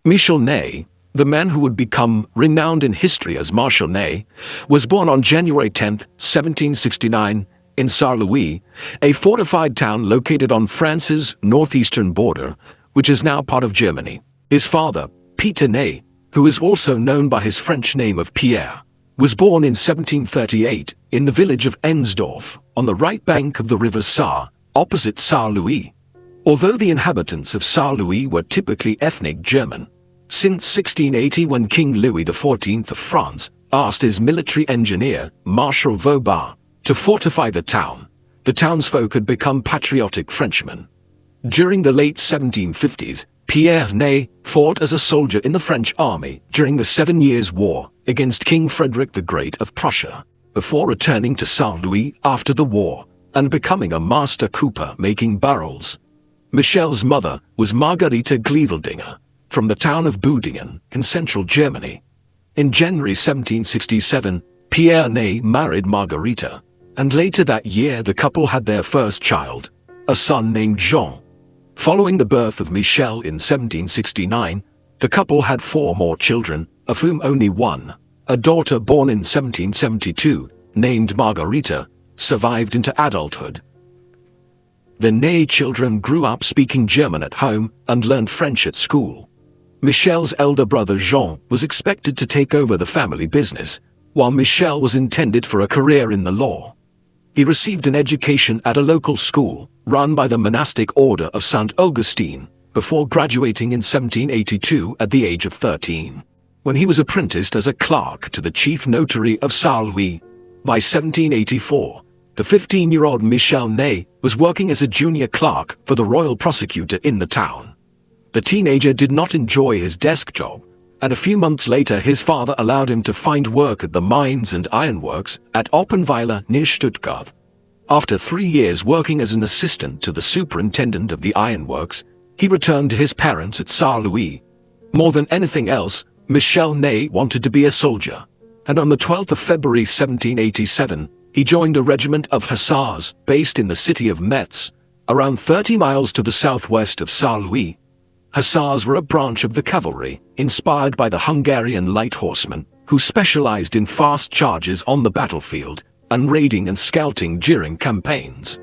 Michel Ney, the man who would become renowned in history as Marshal Ney, was born on January 10, 1769, in Saint-Louis, a fortified town located on France's northeastern border, which is now part of Germany. His father, Peter Ney, who is also known by his French name of Pierre, was born in 1738 in the village of Ensdorf, on the right bank of the river Saar, opposite Saint-Louis. Although the inhabitants of Saint-Louis were typically ethnic German, since 1680 when King Louis XIV of France asked his military engineer, Marshal Vauban, to fortify the townsfolk had become patriotic Frenchmen. During the late 1750s, Pierre Ney fought as a soldier in the French army during the 7 Years' War against King Frederick the Great of Prussia, before returning to Saint-Louis after the war and becoming a master cooper making barrels. Michel's mother was Margarita Gleveldinger, from the town of Budingen in central Germany. In January 1767, Pierre Ney married Margarita, and later that year the couple had their first child, a son named Jean. Following the birth of Michel in 1769, the couple had 4 more children, of whom only one, a daughter born in 1772, named Margarita, survived into adulthood. The Ney children grew up speaking German at home and learned French at school. Michel's elder brother Jean was expected to take over the family business, while Michel was intended for a career in the law. He received an education at a local school, run by the monastic order of St. Augustine, before graduating in 1782 at the age of 13, when he was apprenticed as a clerk to the chief notary of Saint-Louis. By 1784, the 15-year-old Michel Ney was working as a junior clerk for the royal prosecutor in the town. The teenager did not enjoy his desk job, and a few months later his father allowed him to find work at the mines and ironworks at Oppenweiler near Stuttgart. After 3 years working as an assistant to the superintendent of the ironworks, he returned to his parents at Saint-Louis. More than anything else, Michel Ney wanted to be a soldier, and on the 12th of February 1787, he joined a regiment of hussars based in the city of Metz, around 30 miles to the southwest of Saint-Louis. Hussars were a branch of the cavalry, inspired by the Hungarian light horsemen, who specialized in fast charges on the battlefield and raiding and scouting during campaigns.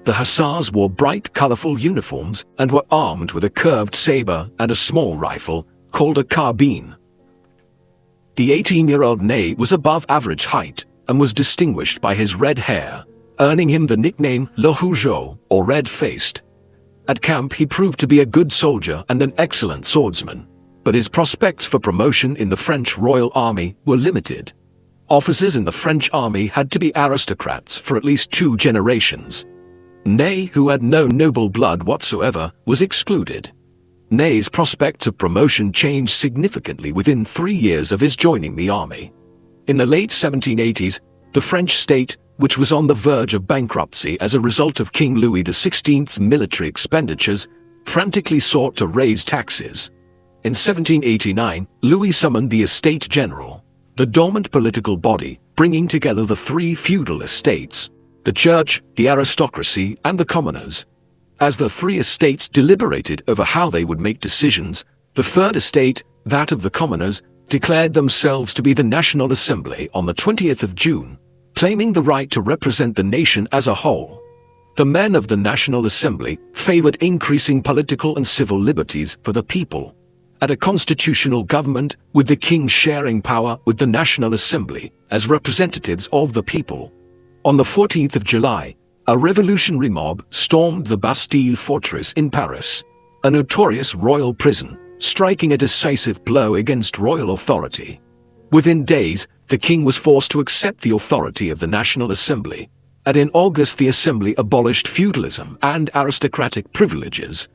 The hussars wore bright, colorful uniforms and were armed with a curved saber and a small rifle, called a carbine. The 18-year-old Ney was above average height and was distinguished by his red hair, earning him the nickname Le Rougeau, or red-faced. At camp he proved to be a good soldier and an excellent swordsman, but his prospects for promotion in the French Royal Army were limited. Officers in the French army had to be aristocrats for at least 2 generations. Ney, who had no noble blood whatsoever, was excluded. Ney's prospects of promotion changed significantly within 3 years of his joining the army. In the late 1780s, the French state, which was on the verge of bankruptcy as a result of King Louis XVI's military expenditures, frantically sought to raise taxes. In 1789, Louis summoned the Estates General, the dormant political body, bringing together the 3 feudal estates, the church, the aristocracy, and the commoners. As the 3 estates deliberated over how they would make decisions, the 3rd estate, that of the commoners, declared themselves to be the National Assembly on the 20th of June, claiming the right to represent the nation as a whole. The men of the National Assembly favored increasing political and civil liberties for the people, and a constitutional government with the king sharing power with the National Assembly as representatives of the people. On the 14th of July, a revolutionary mob stormed the Bastille fortress in Paris, a notorious royal prison, striking a decisive blow against royal authority. Within days, the king was forced to accept the authority of the National Assembly, and in August the Assembly abolished feudalism and aristocratic privileges.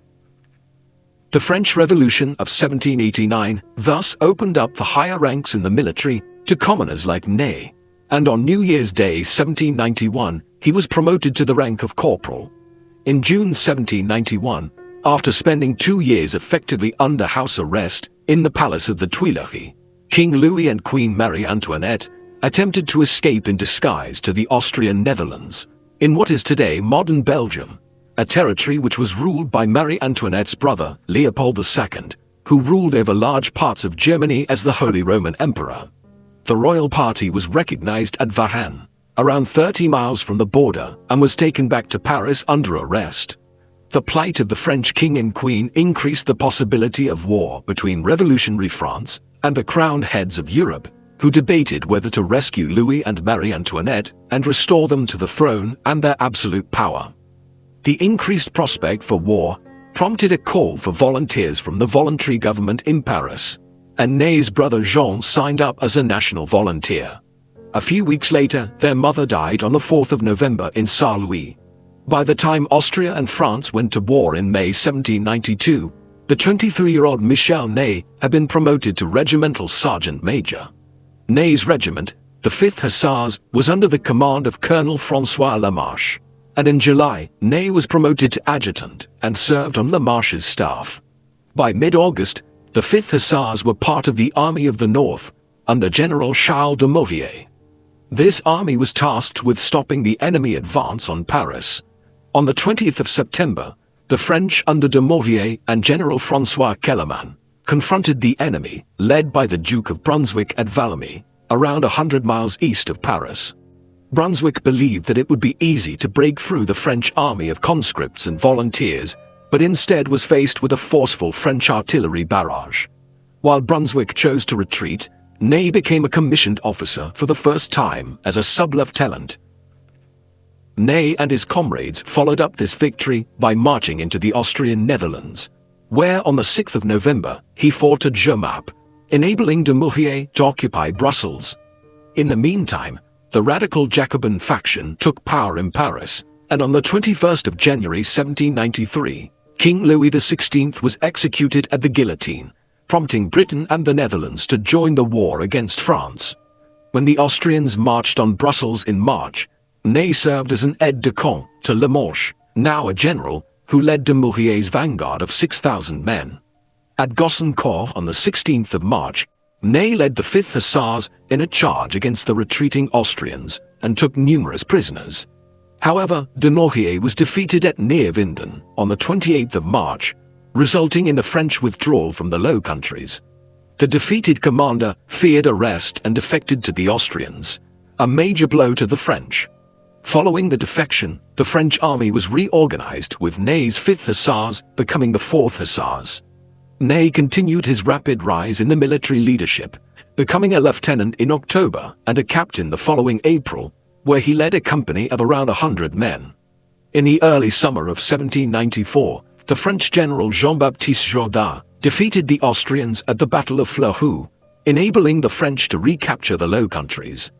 The French Revolution of 1789 thus opened up the higher ranks in the military to commoners like Ney, and on New Year's Day 1791 he was promoted to the rank of corporal. In June 1791, after spending 2 years effectively under house arrest in the palace of the Tuileries, King Louis and Queen Marie Antoinette attempted to escape in disguise to the Austrian Netherlands, in what is today modern Belgium, a territory which was ruled by Marie Antoinette's brother, Leopold II, who ruled over large parts of Germany as the Holy Roman Emperor. The royal party was recognized at Varennes, around 30 miles from the border, and was taken back to Paris under arrest. The plight of the French king and queen increased the possibility of war between revolutionary France and the crowned heads of Europe, who debated whether to rescue Louis and Marie Antoinette and restore them to the throne and their absolute power. The increased prospect for war prompted a call for volunteers from the voluntary government in Paris, and Ney's brother Jean signed up as a national volunteer. A few weeks later, their mother died on the 4th of November in Saint-Louis. By the time Austria and France went to war in May 1792, the 23-year-old Michel Ney had been promoted to regimental sergeant major. Ney's regiment, the 5th Hussars, was under the command of Colonel François Lamarche, and in July, Ney was promoted to adjutant and served on Lamarche's staff. By mid-August, the 5th Hussars were part of the Army of the North, under General Charles de Maurier. This army was tasked with stopping the enemy advance on Paris. On the 20th of September, the French under de Maurier and General François Kellerman confronted the enemy, led by the Duke of Brunswick at Valmy, around 100 miles east of Paris. Brunswick believed that it would be easy to break through the French army of conscripts and volunteers, but instead was faced with a forceful French artillery barrage. While Brunswick chose to retreat, Ney became a commissioned officer for the first time as a sub-lieutenant. Ney and his comrades followed up this victory by marching into the Austrian Netherlands, where on the 6th of November he fought at Jemappes, enabling de Maurier to occupy Brussels. In the meantime, the radical Jacobin faction took power in Paris, and on the 21st of January 1793, King Louis XVI was executed at the guillotine, prompting Britain and the Netherlands to join the war against France. When the Austrians marched on Brussels in March, Ney served as an aide-de-camp to Lamarche, now a general, who led de Maurier's vanguard of 6,000 men. At Gossencourt on the 16th of March, Ney led the 5th Hussars in a charge against the retreating Austrians and took numerous prisoners. However, de Maurier was defeated at Neerwinden on the 28th of March, resulting in the French withdrawal from the Low Countries. The defeated commander feared arrest and defected to the Austrians, a major blow to the French. Following the defection, the French army was reorganized with Ney's 5th Hussars becoming the 4th Hussars. Ney continued his rapid rise in the military leadership, becoming a lieutenant in October and a captain the following April, where he led a company of around 100 men. In the early summer of 1794, the French general Jean-Baptiste Jourdan defeated the Austrians at the Battle of Fleurus, enabling the French to recapture the Low Countries.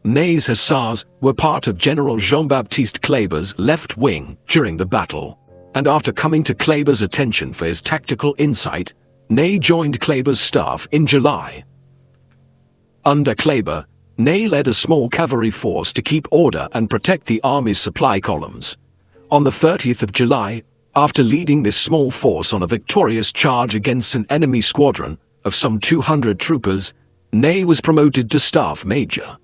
Ney's Hussars were part of General Jean-Baptiste Kleber's left wing during the battle, and after coming to Kleber's attention for his tactical insight, Ney joined Kleber's staff in July. Under Kleber, Ney led a small cavalry force to keep order and protect the army's supply columns. On the 30th of July, after leading this small force on a victorious charge against an enemy squadron of some 200 troopers, Ney was promoted to staff major.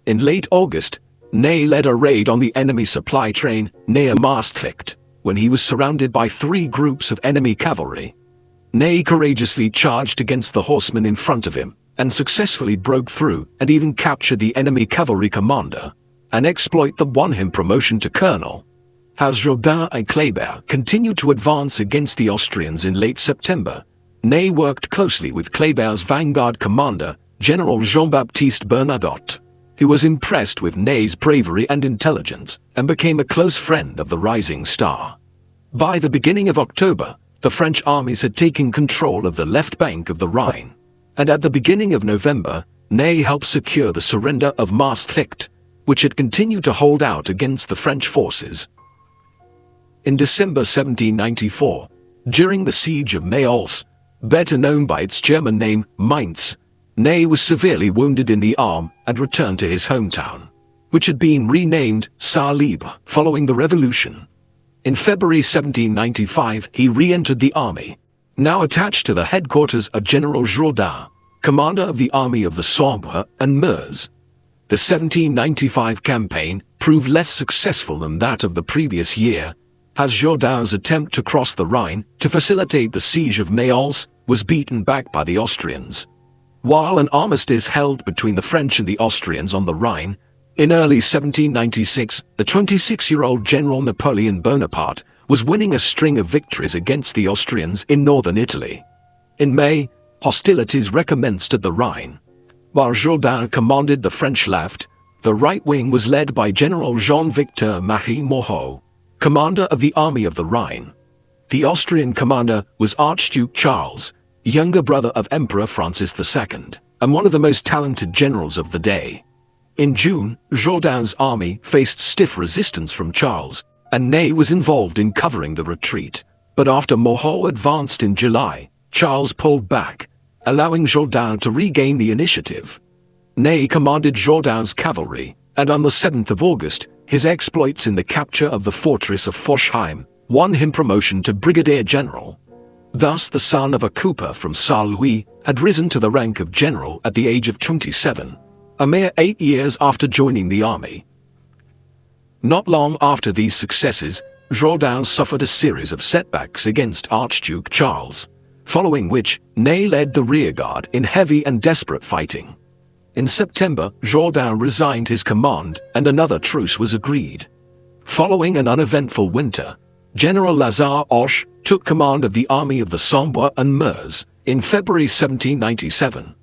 In late August, Ney led a raid on the enemy supply train near Maastricht, when he was surrounded by 3 groups of enemy cavalry. Ney courageously charged against the horsemen in front of him, and successfully broke through and even captured the enemy cavalry commander, an exploit that won him promotion to colonel. As Jourdan and Kleber continued to advance against the Austrians in late September, Ney worked closely with Kleber's vanguard commander, General Jean-Baptiste Bernadotte, who was impressed with Ney's bravery and intelligence and became a close friend of the rising star. By the beginning of October, the French armies had taken control of the left bank of the Rhine, and at the beginning of November, Ney helped secure the surrender of Maastricht, which had continued to hold out against the French forces. In December 1794, during the siege of Mayence, better known by its German name Mainz, Ney was severely wounded in the arm and returned to his hometown, which had been renamed Saint-Libre following the Revolution. In February 1795, he re-entered the army, now attached to the headquarters of General Jourdan, commander of the Army of the Sambre and Meuse. The 1795 campaign proved less successful than that of the previous year, as Jourdan's attempt to cross the Rhine to facilitate the siege of Mayence was beaten back by the Austrians. While an armistice held between the French and the Austrians on the Rhine, in early 1796, the 26-year-old General Napoleon Bonaparte was winning a string of victories against the Austrians in northern Italy. In May, hostilities recommenced at the Rhine. While Jourdan commanded the French left, the right wing was led by General Jean-Victor Marie Moreau, commander of the Army of the Rhine. The Austrian commander was Archduke Charles, younger brother of Emperor Francis II, and one of the most talented generals of the day. In June, Jourdan's army faced stiff resistance from Charles, and Ney was involved in covering the retreat. But after Moreau advanced in July, Charles pulled back, allowing Jourdan to regain the initiative. Ney commanded Jourdan's cavalry, and on the 7th of August, his exploits in the capture of the fortress of Forchheim won him promotion to brigadier general. Thus the son of a cooper from Saint-Louis had risen to the rank of general at the age of 27, a mere 8 years after joining the army. Not long after these successes, Jourdan suffered a series of setbacks against Archduke Charles, following which Ney led the rearguard in heavy and desperate fighting. In September, Jourdan resigned his command and another truce was agreed. Following an uneventful winter, General Lazare Hoche took command of the army of the Sambre and Meuse in February 1797.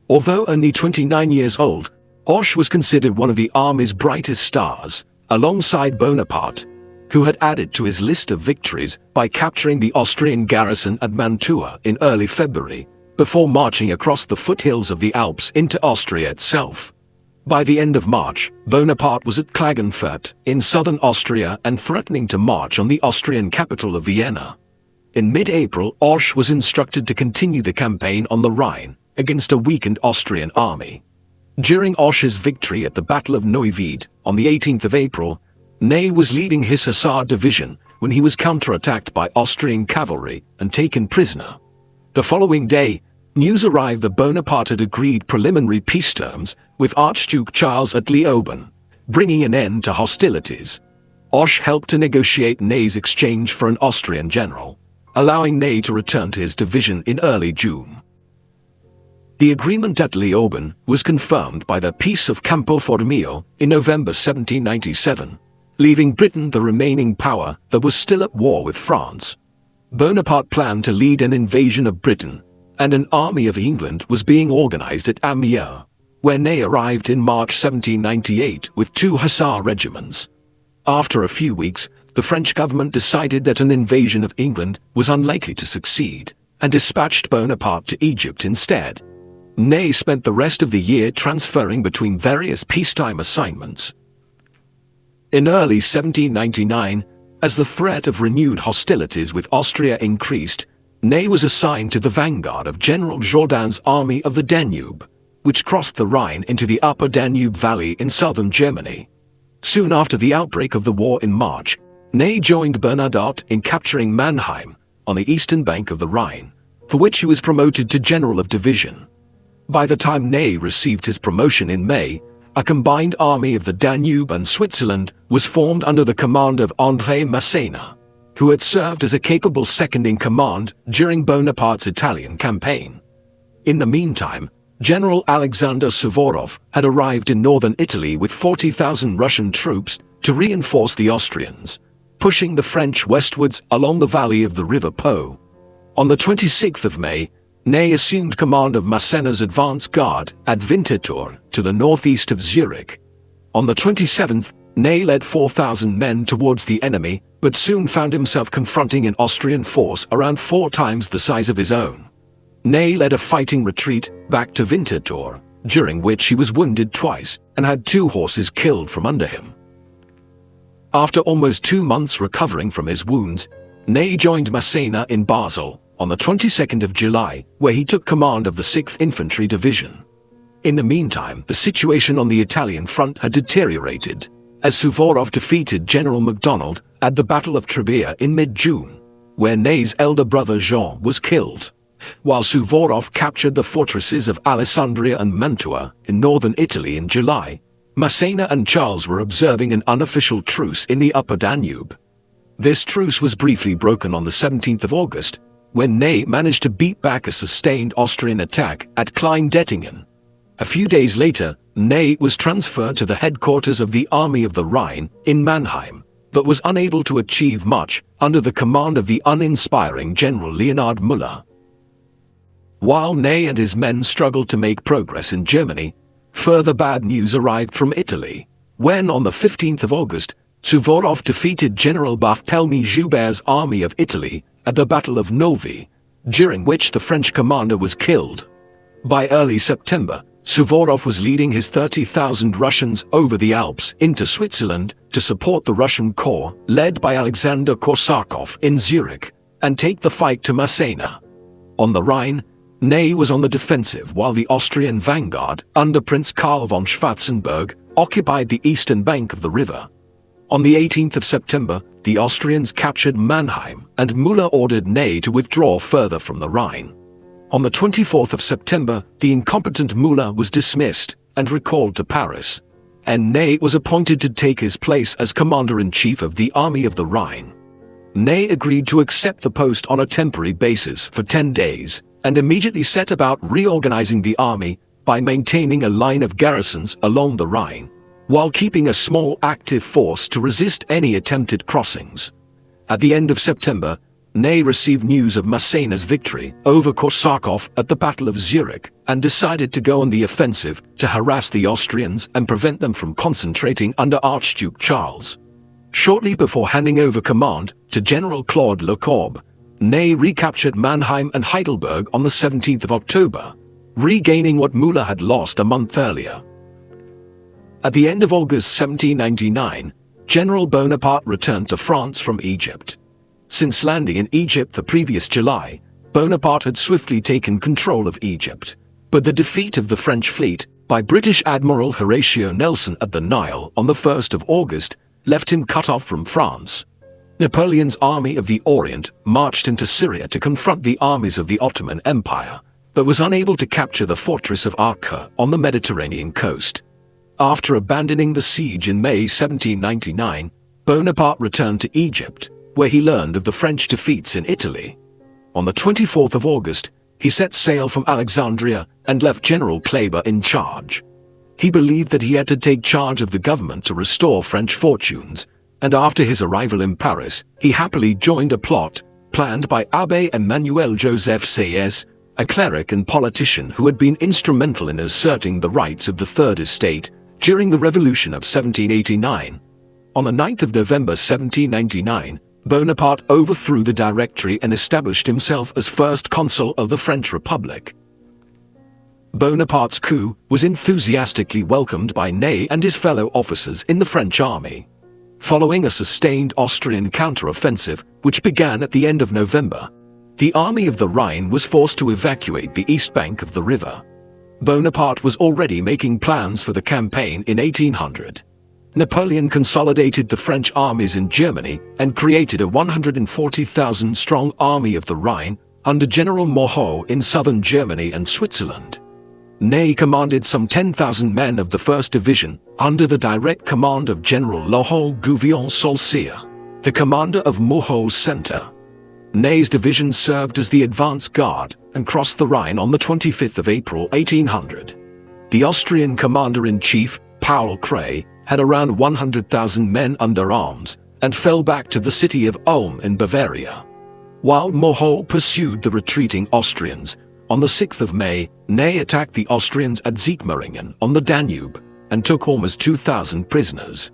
Although only 29 years old, Hoche was considered one of the army's brightest stars, alongside Bonaparte, who had added to his list of victories by capturing the Austrian garrison at Mantua in early February, before marching across the foothills of the Alps into Austria itself. By the end of March, Bonaparte was at Klagenfurt in southern Austria and threatening to march on the Austrian capital of Vienna. In mid-April, Hoche was instructed to continue the campaign on the Rhine against a weakened Austrian army. During Hoche's victory at the Battle of Neuwied on the 18th of April, Ney was leading his Hussar division when he was counterattacked by Austrian cavalry and taken prisoner. The following day, news arrived that Bonaparte had agreed preliminary peace terms with Archduke Charles at Leoben, bringing an end to hostilities. Hoche helped to negotiate Ney's exchange for an Austrian general, allowing Ney to return to his division in early June. The agreement at Leoben was confirmed by the Peace of Campo Formio in November 1797, leaving Britain the remaining power that was still at war with France. Bonaparte planned to lead an invasion of Britain, and an army of England was being organized at Amiens, where Ney arrived in March 1798 with 2 Hussar regiments. After a few weeks, the French government decided that an invasion of England was unlikely to succeed, and dispatched Bonaparte to Egypt instead. Ney spent the rest of the year transferring between various peacetime assignments. In early 1799, as the threat of renewed hostilities with Austria increased, Ney was assigned to the vanguard of General Jourdan's Army of the Danube, which crossed the Rhine into the upper Danube Valley in southern Germany. Soon after the outbreak of the war in March, Ney joined Bernadotte in capturing Mannheim, on the eastern bank of the Rhine, for which he was promoted to General of Division. By the time Ney received his promotion in May, a combined army of the Danube and Switzerland was formed under the command of André Massena, who had served as a capable second-in-command during Bonaparte's Italian campaign. In the meantime, General Alexander Suvorov had arrived in northern Italy with 40,000 Russian troops to reinforce the Austrians, pushing the French westwards along the valley of the River Po. On the 26th of May, Ney assumed command of Massena's advance guard at Winterthur to the northeast of Zurich. On the 27th, Ney led 4,000 men towards the enemy, but soon found himself confronting an Austrian force around 4 times the size of his own. Ney led a fighting retreat back to Winterthur, during which he was wounded twice and had 2 horses killed from under him. After almost 2 months recovering from his wounds, Ney joined Massena in Basel on the 22nd of July, where he took command of the 6th Infantry Division. In the meantime, the situation on the Italian front had deteriorated, as Suvorov defeated General MacDonald at the Battle of Trebia in mid-June, where Ney's elder brother Jean was killed, while Suvorov captured the fortresses of Alessandria and Mantua in northern Italy in July. Massena and Charles were observing an unofficial truce in the upper Danube. This truce was briefly broken on the 17th of August, when Ney managed to beat back a sustained Austrian attack at Kleindettingen. A few days later, Ney was transferred to the headquarters of the Army of the Rhine in Mannheim, but was unable to achieve much under the command of the uninspiring General Leonhard Müller. While Ney and his men struggled to make progress in Germany, further bad news arrived from Italy, when on the 15th of August, Suvorov defeated General Barthélemy Joubert's army of Italy at the Battle of Novi, during which the French commander was killed. By early September, Suvorov was leading his 30,000 Russians over the Alps into Switzerland to support the Russian corps led by Alexander Korsakov in Zurich and take the fight to Massena. On the Rhine, Ney was on the defensive while the Austrian vanguard under Prince Karl von Schwarzenberg occupied the eastern bank of the river. On the 18th of September, the Austrians captured Mannheim and Müller ordered Ney to withdraw further from the Rhine. On the 24th of September, the incompetent Müller was dismissed and recalled to Paris, and Ney was appointed to take his place as commander-in-chief of the Army of the Rhine. Ney agreed to accept the post on a temporary basis for 10 days and immediately set about reorganizing the army by maintaining a line of garrisons along the Rhine, while keeping a small active force to resist any attempted crossings. At the end of September, Ney received news of Massena's victory over Korsakov at the Battle of Zurich and decided to go on the offensive to harass the Austrians and prevent them from concentrating under Archduke Charles. Shortly before handing over command to General Claude Lecourbe, Ney recaptured Mannheim and Heidelberg on the 17th of October, regaining what Müller had lost a month earlier. At the end of August 1799, General Bonaparte returned to France from Egypt. Since landing in Egypt the previous July, Bonaparte had swiftly taken control of Egypt, but the defeat of the French fleet by British Admiral Horatio Nelson at the Nile on the 1st of August left him cut off from France. Napoleon's Army of the Orient marched into Syria to confront the armies of the Ottoman Empire, but was unable to capture the fortress of Acre on the Mediterranean coast. After abandoning the siege in May 1799, Bonaparte returned to Egypt, where he learned of the French defeats in Italy. On the 24th of August, he set sail from Alexandria and left General Kleber in charge. He believed that he had to take charge of the government to restore French fortunes, and after his arrival in Paris, he happily joined a plot planned by Abbé Emmanuel Joseph Sieyès, a cleric and politician who had been instrumental in asserting the rights of the Third Estate during the Revolution of 1789. On the 9th of November 1799, Bonaparte overthrew the Directory and established himself as first consul of the French Republic. Bonaparte's coup was enthusiastically welcomed by Ney and his fellow officers in the French army. Following a sustained Austrian counter-offensive, which began at the end of November, the Army of the Rhine was forced to evacuate the east bank of the river. Bonaparte was already making plans for the campaign in 1800. Napoleon consolidated the French armies in Germany and created a 140,000-strong Army of the Rhine under General Moreau in southern Germany and Switzerland. Ney commanded some 10,000 men of the 1st Division under the direct command of General Laurent Gouvion-Saulcier, the commander of Moreau's center. Ney's division served as the advance guard and crossed the Rhine on the 25th of April 1800. The Austrian commander-in-chief, Paul Kray, had around 100,000 men under arms and fell back to the city of Ulm in Bavaria. While Moreau pursued the retreating Austrians, on the 6th of May, Ney attacked the Austrians at Sigmaringen on the Danube and took almost 2,000 prisoners.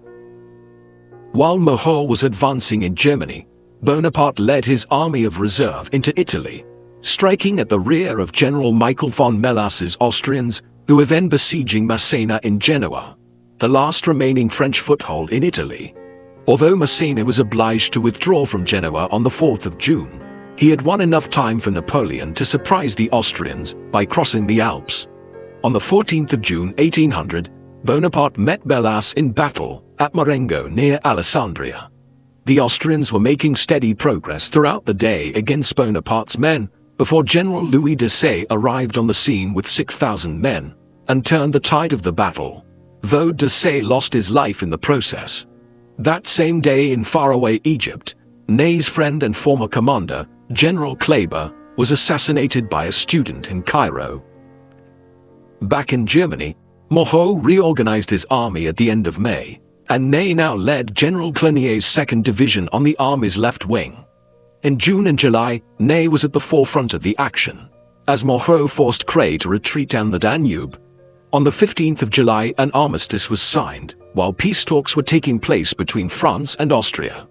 While Moreau was advancing in Germany, Bonaparte led his army of reserve into Italy, striking at the rear of General Michael von Melas's Austrians, who were then besieging Massena in Genoa, the last remaining French foothold in Italy. Although Massena was obliged to withdraw from Genoa on the 4th of June, he had won enough time for Napoleon to surprise the Austrians by crossing the Alps. On the 14th of June 1800, Bonaparte met Melas in battle at Marengo near Alessandria. The Austrians were making steady progress throughout the day against Bonaparte's men before General Louis Desaix arrived on the scene with 6,000 men and turned the tide of the battle, though Desaix lost his life in the process. That same day in faraway Egypt, Ney's friend and former commander, General Kleber, was assassinated by a student in Cairo. Back in Germany, Moreau reorganized his army at the end of May, and Ney now led General Clenier's 2nd Division on the army's left wing. In June and July, Ney was at the forefront of the action, as Moreau forced Kray to retreat down the Danube. On the 15th of July, an armistice was signed, while peace talks were taking place between France and Austria.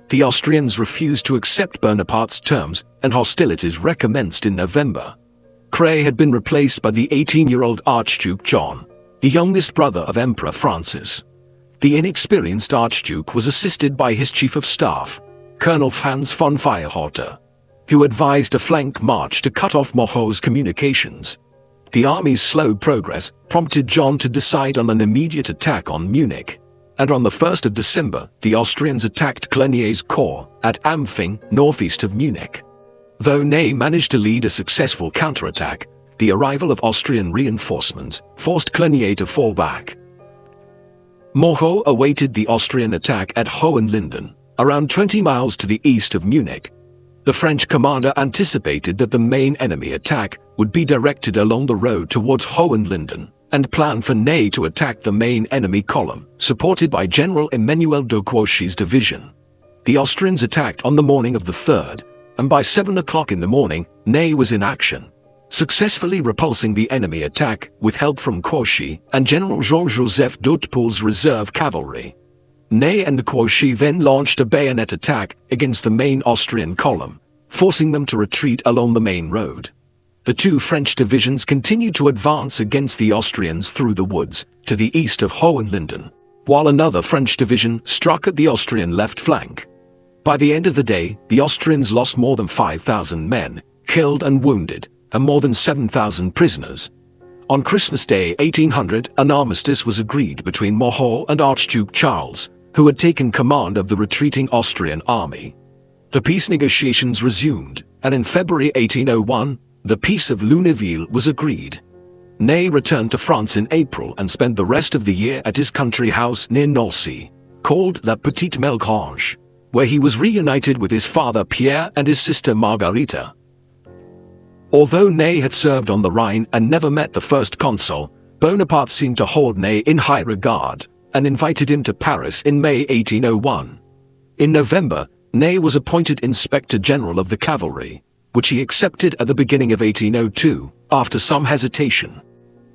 The Austrians refused to accept Bonaparte's terms, and hostilities recommenced in November. Kray had been replaced by the 18-year-old Archduke John, the youngest brother of Emperor Francis. The inexperienced Archduke was assisted by his chief of staff, Colonel Franz von Weyrother, who advised a flank march to cut off Moreau's communications. The army's slow progress prompted John to decide on an immediate attack on Munich, and on the 1st of December, the Austrians attacked Clenier's corps at Ampfing, northeast of Munich. Though Ney managed to lead a successful counterattack, the arrival of Austrian reinforcements forced Clenier to fall back. Moreau awaited the Austrian attack at Hohenlinden, around 20 miles to the east of Munich. The French commander anticipated that the main enemy attack would be directed along the road towards Hohenlinden, and planned for Ney to attack the main enemy column, supported by General Emmanuel de Grouchy's division. The Austrians attacked on the morning of the 3rd, and by 7 o'clock in the morning, Ney was in action, successfully repulsing the enemy attack with help from Grouchy and General Jean-Joseph d'Hautpoul's reserve cavalry. Ney and Grouchy then launched a bayonet attack against the main Austrian column, forcing them to retreat along the main road. The two French divisions continued to advance against the Austrians through the woods to the east of Hohenlinden, while another French division struck at the Austrian left flank. By the end of the day, the Austrians lost more than 5,000 men, killed and wounded, and more than 7,000 prisoners. On Christmas Day 1800, an armistice was agreed between Moreau and Archduke Charles, who had taken command of the retreating Austrian army. The peace negotiations resumed, and in February 1801, the Peace of Lunéville was agreed. Ney returned to France in April and spent the rest of the year at his country house near Nancy, called La Petite Melgrange, where he was reunited with his father Pierre and his sister Margarita. Although Ney had served on the Rhine and never met the first consul, Bonaparte seemed to hold Ney in high regard, and invited him to Paris in May 1801. In November, Ney was appointed Inspector General of the Cavalry, which he accepted at the beginning of 1802, after some hesitation.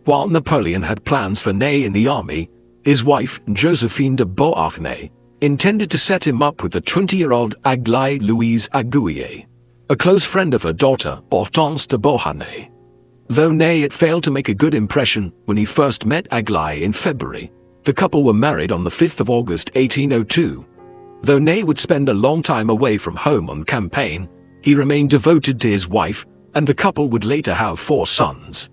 While Napoleon had plans for Ney in the army, his wife, Josephine de Beauharnais, intended to set him up with the 20-year-old Aglaé Louise Aguillet, a close friend of her daughter, Hortense de Beauharnais. Though Ney had failed to make a good impression when he first met Aglaé in February, the couple were married on the 5th of August 1802. Though Ney would spend a long time away from home on campaign, he remained devoted to his wife, and the couple would later have 4 sons.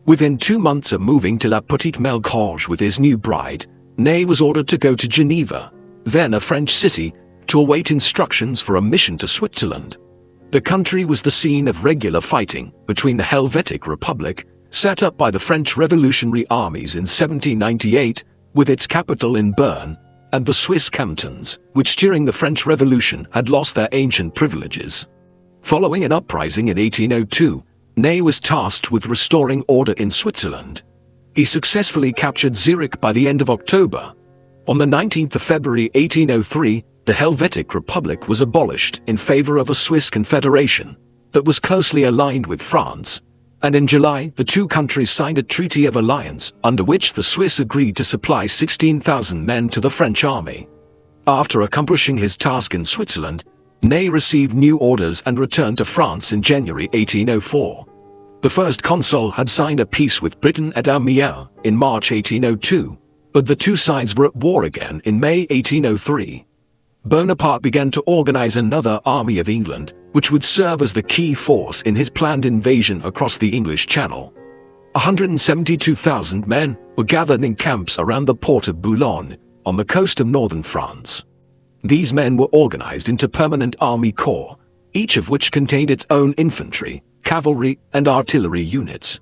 Within 2 months of moving to La Petite Melgrange with his new bride, Ney was ordered to go to Geneva, then a French city, to await instructions for a mission to Switzerland. The country was the scene of regular fighting between the Helvetic Republic, set up by the French revolutionary armies in 1798, with its capital in Bern, and the Swiss cantons, which during the French Revolution had lost their ancient privileges. Following an uprising in 1802, Ney was tasked with restoring order in Switzerland. He successfully captured Zurich by the end of October. On the 19th of February 1803, the Helvetic Republic was abolished in favor of a Swiss confederation that was closely aligned with France, and in July the two countries signed a treaty of alliance under which the Swiss agreed to supply 16,000 men to the French army. After accomplishing his task in Switzerland, Ney received new orders and returned to France in January 1804. The first consul had signed a peace with Britain at Amiens in March 1802, but the two sides were at war again in May 1803. Bonaparte began to organize another Army of England, which would serve as the key force in his planned invasion across the English Channel. 172,000 men were gathered in camps around the port of Boulogne, on the coast of northern France. These men were organized into permanent army corps, each of which contained its own infantry, cavalry, and artillery units.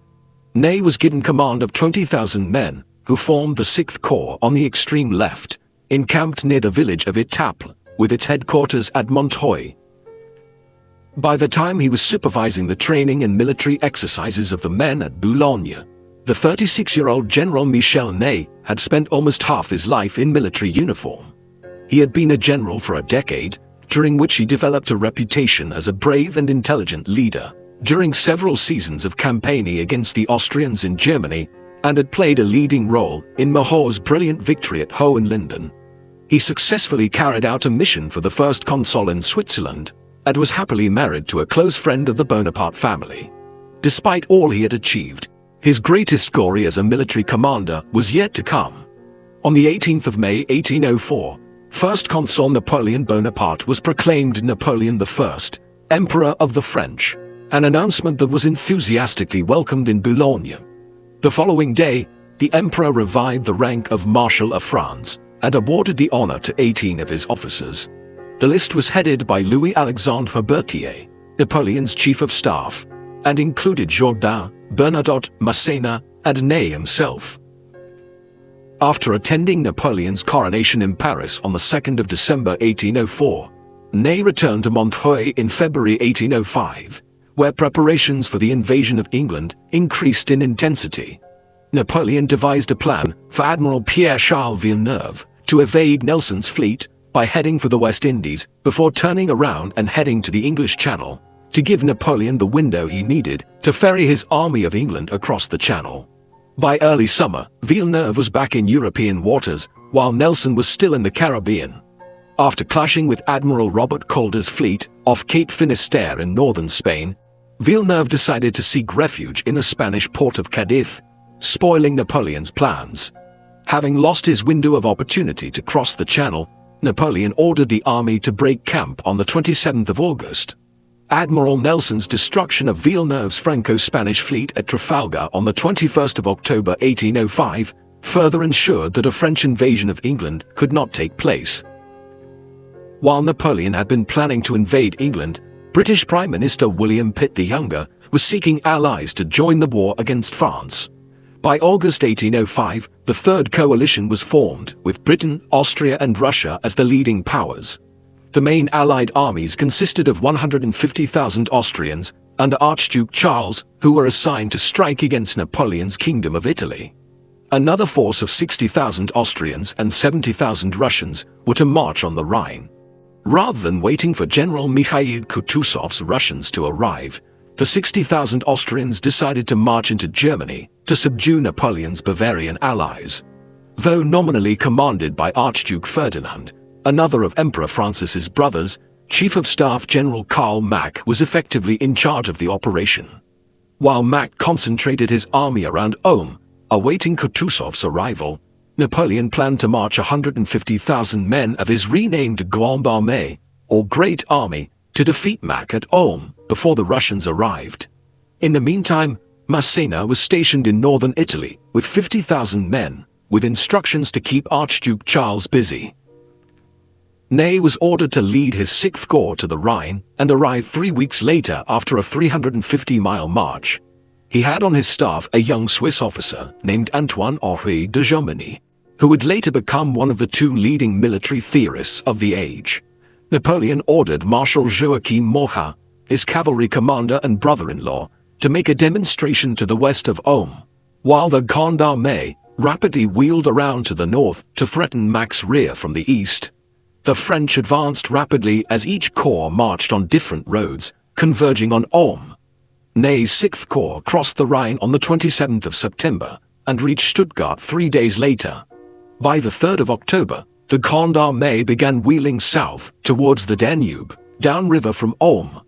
Ney was given command of 20,000 men, who formed the 6th Corps on the extreme left, encamped near the village of Étaples, with its headquarters at Montreuil. By the time he was supervising the training and military exercises of the men at Boulogne, the 36-year-old General Michel Ney had spent almost half his life in military uniform. He had been a general for a decade, during which he developed a reputation as a brave and intelligent leader during several seasons of campaigning against the Austrians in Germany, and had played a leading role in Mahour's brilliant victory at Hohenlinden. He successfully carried out a mission for the first consul in Switzerland, and was happily married to a close friend of the Bonaparte family. Despite all he had achieved, his greatest glory as a military commander was yet to come. On the 18th of May 1804, First Consul Napoleon Bonaparte was proclaimed Napoleon I, Emperor of the French, an announcement that was enthusiastically welcomed in Boulogne. The following day, the Emperor revived the rank of Marshal of France and awarded the honor to 18 of his officers. The list was headed by Louis-Alexandre Berthier, Napoleon's chief of staff, and included Jourdan, Bernadotte, Masséna, and Ney himself. After attending Napoleon's coronation in Paris on the 2nd of December 1804, Ney returned to Montreuil in February 1805, where preparations for the invasion of England increased in intensity. Napoleon devised a plan for Admiral Pierre-Charles Villeneuve to evade Nelson's fleet by heading for the West Indies before turning around and heading to the English Channel, to give Napoleon the window he needed to ferry his army of England across the Channel. By early summer, Villeneuve was back in European waters, while Nelson was still in the Caribbean. After clashing with Admiral Robert Calder's fleet off Cape Finisterre in northern Spain, Villeneuve decided to seek refuge in the Spanish port of Cadiz, spoiling Napoleon's plans. Having lost his window of opportunity to cross the Channel, Napoleon ordered the army to break camp on the 27th of August. Admiral Nelson's destruction of Villeneuve's Franco-Spanish fleet at Trafalgar on the 21st of October 1805 further ensured that a French invasion of England could not take place. While Napoleon had been planning to invade England, British Prime Minister William Pitt the Younger was seeking allies to join the war against France. By August 1805, the Third Coalition was formed, with Britain, Austria and Russia as the leading powers. The main Allied armies consisted of 150,000 Austrians under Archduke Charles, who were assigned to strike against Napoleon's Kingdom of Italy. Another force of 60,000 Austrians and 70,000 Russians were to march on the Rhine. Rather than waiting for General Mikhail Kutuzov's Russians to arrive, the 60,000 Austrians decided to march into Germany to subdue Napoleon's Bavarian allies. Though nominally commanded by Archduke Ferdinand, another of Emperor Francis's brothers, Chief of Staff General Karl Mack was effectively in charge of the operation. While Mack concentrated his army around Ulm, awaiting Kutuzov's arrival, Napoleon planned to march 150,000 men of his renamed Grande Armée, or Great Army, to defeat Mack at Ulm before the Russians arrived. In the meantime, Masséna was stationed in northern Italy with 50,000 men, with instructions to keep Archduke Charles busy. Ney was ordered to lead his 6th Corps to the Rhine and arrived 3 weeks later after a 350-mile march. He had on his staff a young Swiss officer named Antoine-Henri de Jomini, who would later become one of the two leading military theorists of the age. Napoleon ordered Marshal Joachim Murat, his cavalry commander and brother-in-law, to make a demonstration to the west of Ulm, while the Grande Armée rapidly wheeled around to the north to threaten Mack's rear from the east. The French advanced rapidly as each corps marched on different roads, converging on Ulm. Ney's 6th Corps crossed the Rhine on the 27th of September and reached Stuttgart 3 days later. By the 3rd of October, the Grande Armée began wheeling south towards the Danube, downriver from Ulm.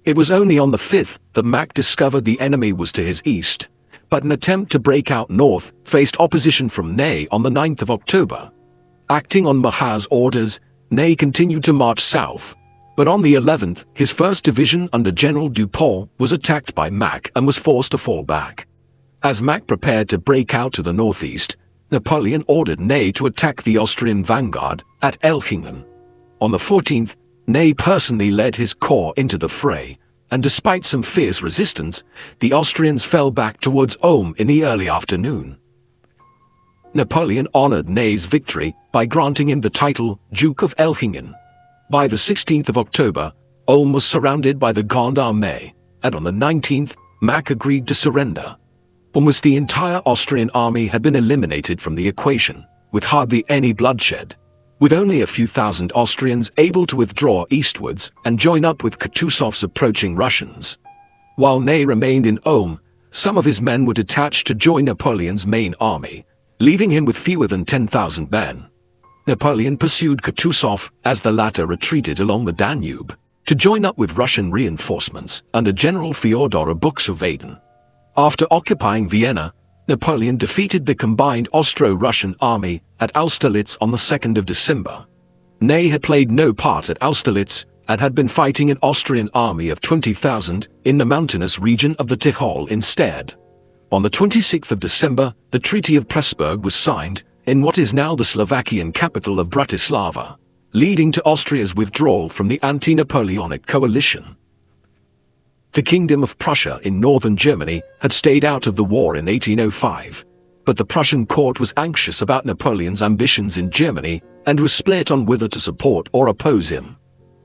It was only on the 5th that Mack discovered the enemy was to his east, but an attempt to break out north faced opposition from Ney on the 9th of October. Acting on Murat's orders, Ney continued to march south, but on the 11th, his 1st Division under General Dupont was attacked by Mack and was forced to fall back. As Mack prepared to break out to the northeast, Napoleon ordered Ney to attack the Austrian vanguard at Elchingen. On the 14th, Ney personally led his corps into the fray, and despite some fierce resistance, the Austrians fell back towards Ulm in the early afternoon. Napoleon honored Ney's victory by granting him the title Duke of Elchingen. By the 16th of October, Ulm was surrounded by the Grande Armée, and on the 19th, Mack agreed to surrender. Almost the entire Austrian army had been eliminated from the equation, with hardly any bloodshed, with only a few thousand Austrians able to withdraw eastwards and join up with Kutuzov's approaching Russians. While Ney remained in Ulm, some of his men were detached to join Napoleon's main army, leaving him with fewer than 10,000 men. Napoleon pursued Kutuzov as the latter retreated along the Danube, to join up with Russian reinforcements under General Fyodor Buxhoeveden. After occupying Vienna, Napoleon defeated the combined Austro-Russian army at Austerlitz on the 2nd of December. Ney had played no part at Austerlitz and had been fighting an Austrian army of 20,000 in the mountainous region of the Tyrol instead. On the 26th of December, the Treaty of Pressburg was signed in what is now the Slovakian capital of Bratislava, leading to Austria's withdrawal from the anti-Napoleonic coalition. The Kingdom of Prussia in northern Germany had stayed out of the war in 1805, but the Prussian court was anxious about Napoleon's ambitions in Germany and was split on whether to support or oppose him.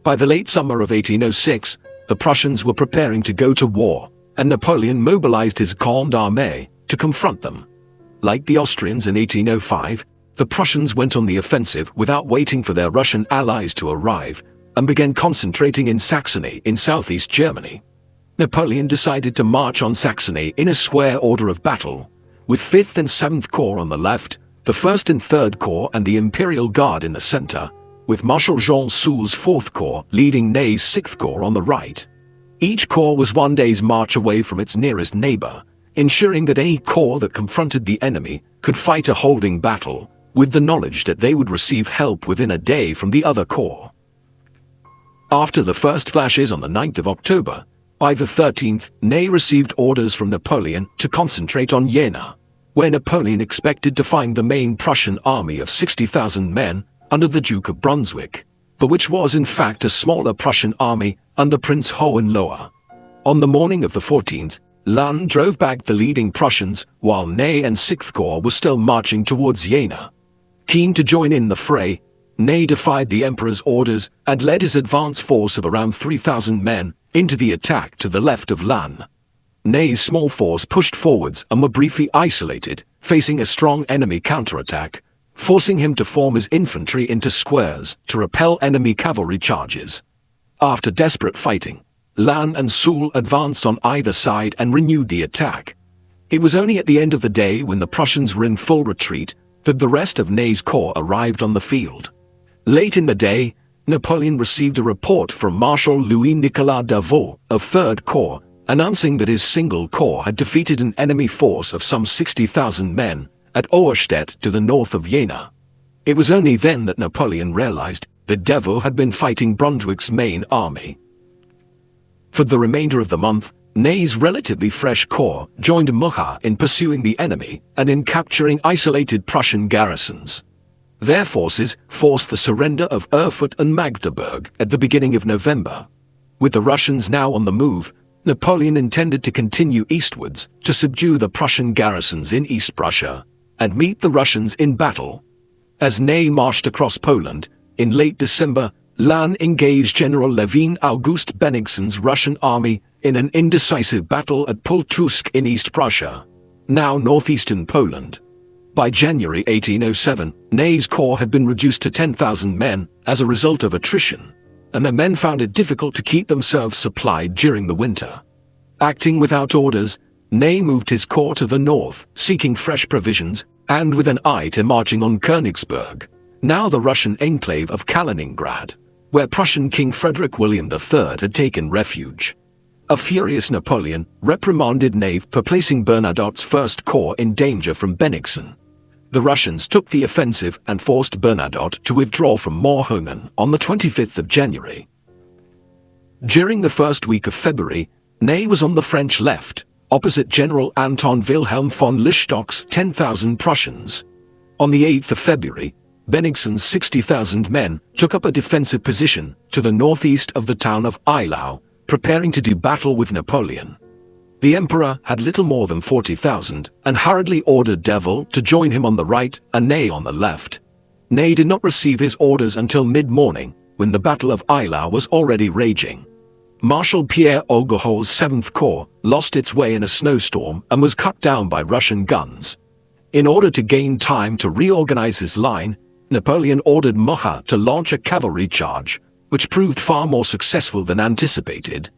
By the late summer of 1806, the Prussians were preparing to go to war, and Napoleon mobilized his Grande Armée to confront them. Like the Austrians in 1805, the Prussians went on the offensive without waiting for their Russian allies to arrive, and began concentrating in Saxony in southeast Germany. Napoleon decided to march on Saxony in a square order of battle, with 5th and 7th Corps on the left, the 1st and 3rd Corps and the Imperial Guard in the center, with Marshal Jean Soult's 4th Corps leading Ney's 6th Corps on the right. Each corps was one day's march away from its nearest neighbor, ensuring that any corps that confronted the enemy could fight a holding battle, with the knowledge that they would receive help within a day from the other corps. After the first clashes on the 9th of October, by the 13th, Ney received orders from Napoleon to concentrate on Jena, where Napoleon expected to find the main Prussian army of 60,000 men under the Duke of Brunswick, but which was in fact a smaller Prussian army under Prince Hohenlohe. On the morning of the 14th, Lannes drove back the leading Prussians while Ney and 6th Corps were still marching towards Jena. Keen to join in the fray, Ney defied the Emperor's orders and led his advance force of around 3,000 men into the attack to the left of Lannes. Ney's small force pushed forwards and were briefly isolated, facing a strong enemy counterattack, forcing him to form his infantry into squares to repel enemy cavalry charges. After desperate fighting, Lannes and Soult advanced on either side and renewed the attack. It was only at the end of the day, when the Prussians were in full retreat, that the rest of Ney's corps arrived on the field. Late in the day, Napoleon received a report from Marshal Louis-Nicolas Davout of 3rd Corps, announcing that his single corps had defeated an enemy force of some 60,000 men at Auerstedt to the north of Jena. It was only then that Napoleon realized that Davout had been fighting Brunswick's main army. For the remainder of the month, Ney's relatively fresh corps joined Mucha in pursuing the enemy and in capturing isolated Prussian garrisons. Their forces forced the surrender of Erfurt and Magdeburg at the beginning of November. With the Russians now on the move, Napoleon intended to continue eastwards to subdue the Prussian garrisons in East Prussia and meet the Russians in battle. As Ney marched across Poland, in late December, Lannes engaged General Levin August Bennigsen's Russian army in an indecisive battle at Pultusk in East Prussia, now northeastern Poland. By January 1807, Ney's corps had been reduced to 10,000 men as a result of attrition, and the men found it difficult to keep themselves supplied during the winter. Acting without orders, Ney moved his corps to the north, seeking fresh provisions, and with an eye to marching on Königsberg, now the Russian enclave of Kaliningrad, where Prussian King Frederick William III had taken refuge. A furious Napoleon reprimanded Ney for placing Bernadotte's 1st Corps in danger from Bennigsen. The Russians took the offensive and forced Bernadotte to withdraw from Morhungen on the 25th of January. During the first week of February, Ney was on the French left, opposite General Anton Wilhelm von Lichtstock's 10,000 Prussians. On the 8th of February, Bennigsen's 60,000 men took up a defensive position to the northeast of the town of Eylau, preparing to do battle with Napoleon. The Emperor had little more than 40,000 and hurriedly ordered Davout to join him on the right and Ney on the left. Ney did not receive his orders until mid-morning, when the Battle of Eylau was already raging. Marshal Pierre Augereau's 7th Corps lost its way in a snowstorm and was cut down by Russian guns. In order to gain time to reorganize his line, Napoleon ordered Murat to launch a cavalry charge, which proved far more successful than anticipated.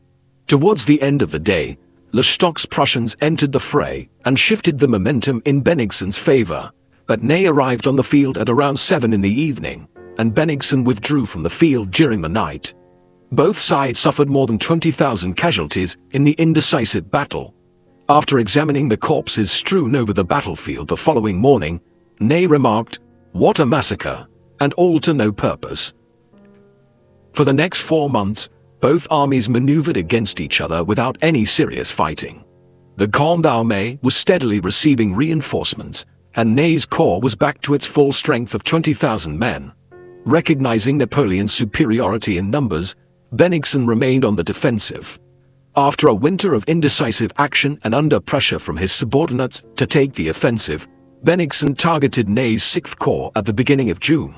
Towards the end of the day, Lestock's Prussians entered the fray and shifted the momentum in Bennigsen's favor, but Ney arrived on the field at around 7 in the evening, and Bennigsen withdrew from the field during the night. Both sides suffered more than 20,000 casualties in the indecisive battle. After examining the corpses strewn over the battlefield the following morning, Ney remarked, "What a massacre, and all to no purpose." For the next 4 months, both armies maneuvered against each other without any serious fighting. The Grande Armée was steadily receiving reinforcements, and Ney's corps was back to its full strength of 20,000 men. Recognizing Napoleon's superiority in numbers, Bennigsen remained on the defensive. After a winter of indecisive action and under pressure from his subordinates to take the offensive, Bennigsen targeted Ney's 6th Corps at the beginning of June.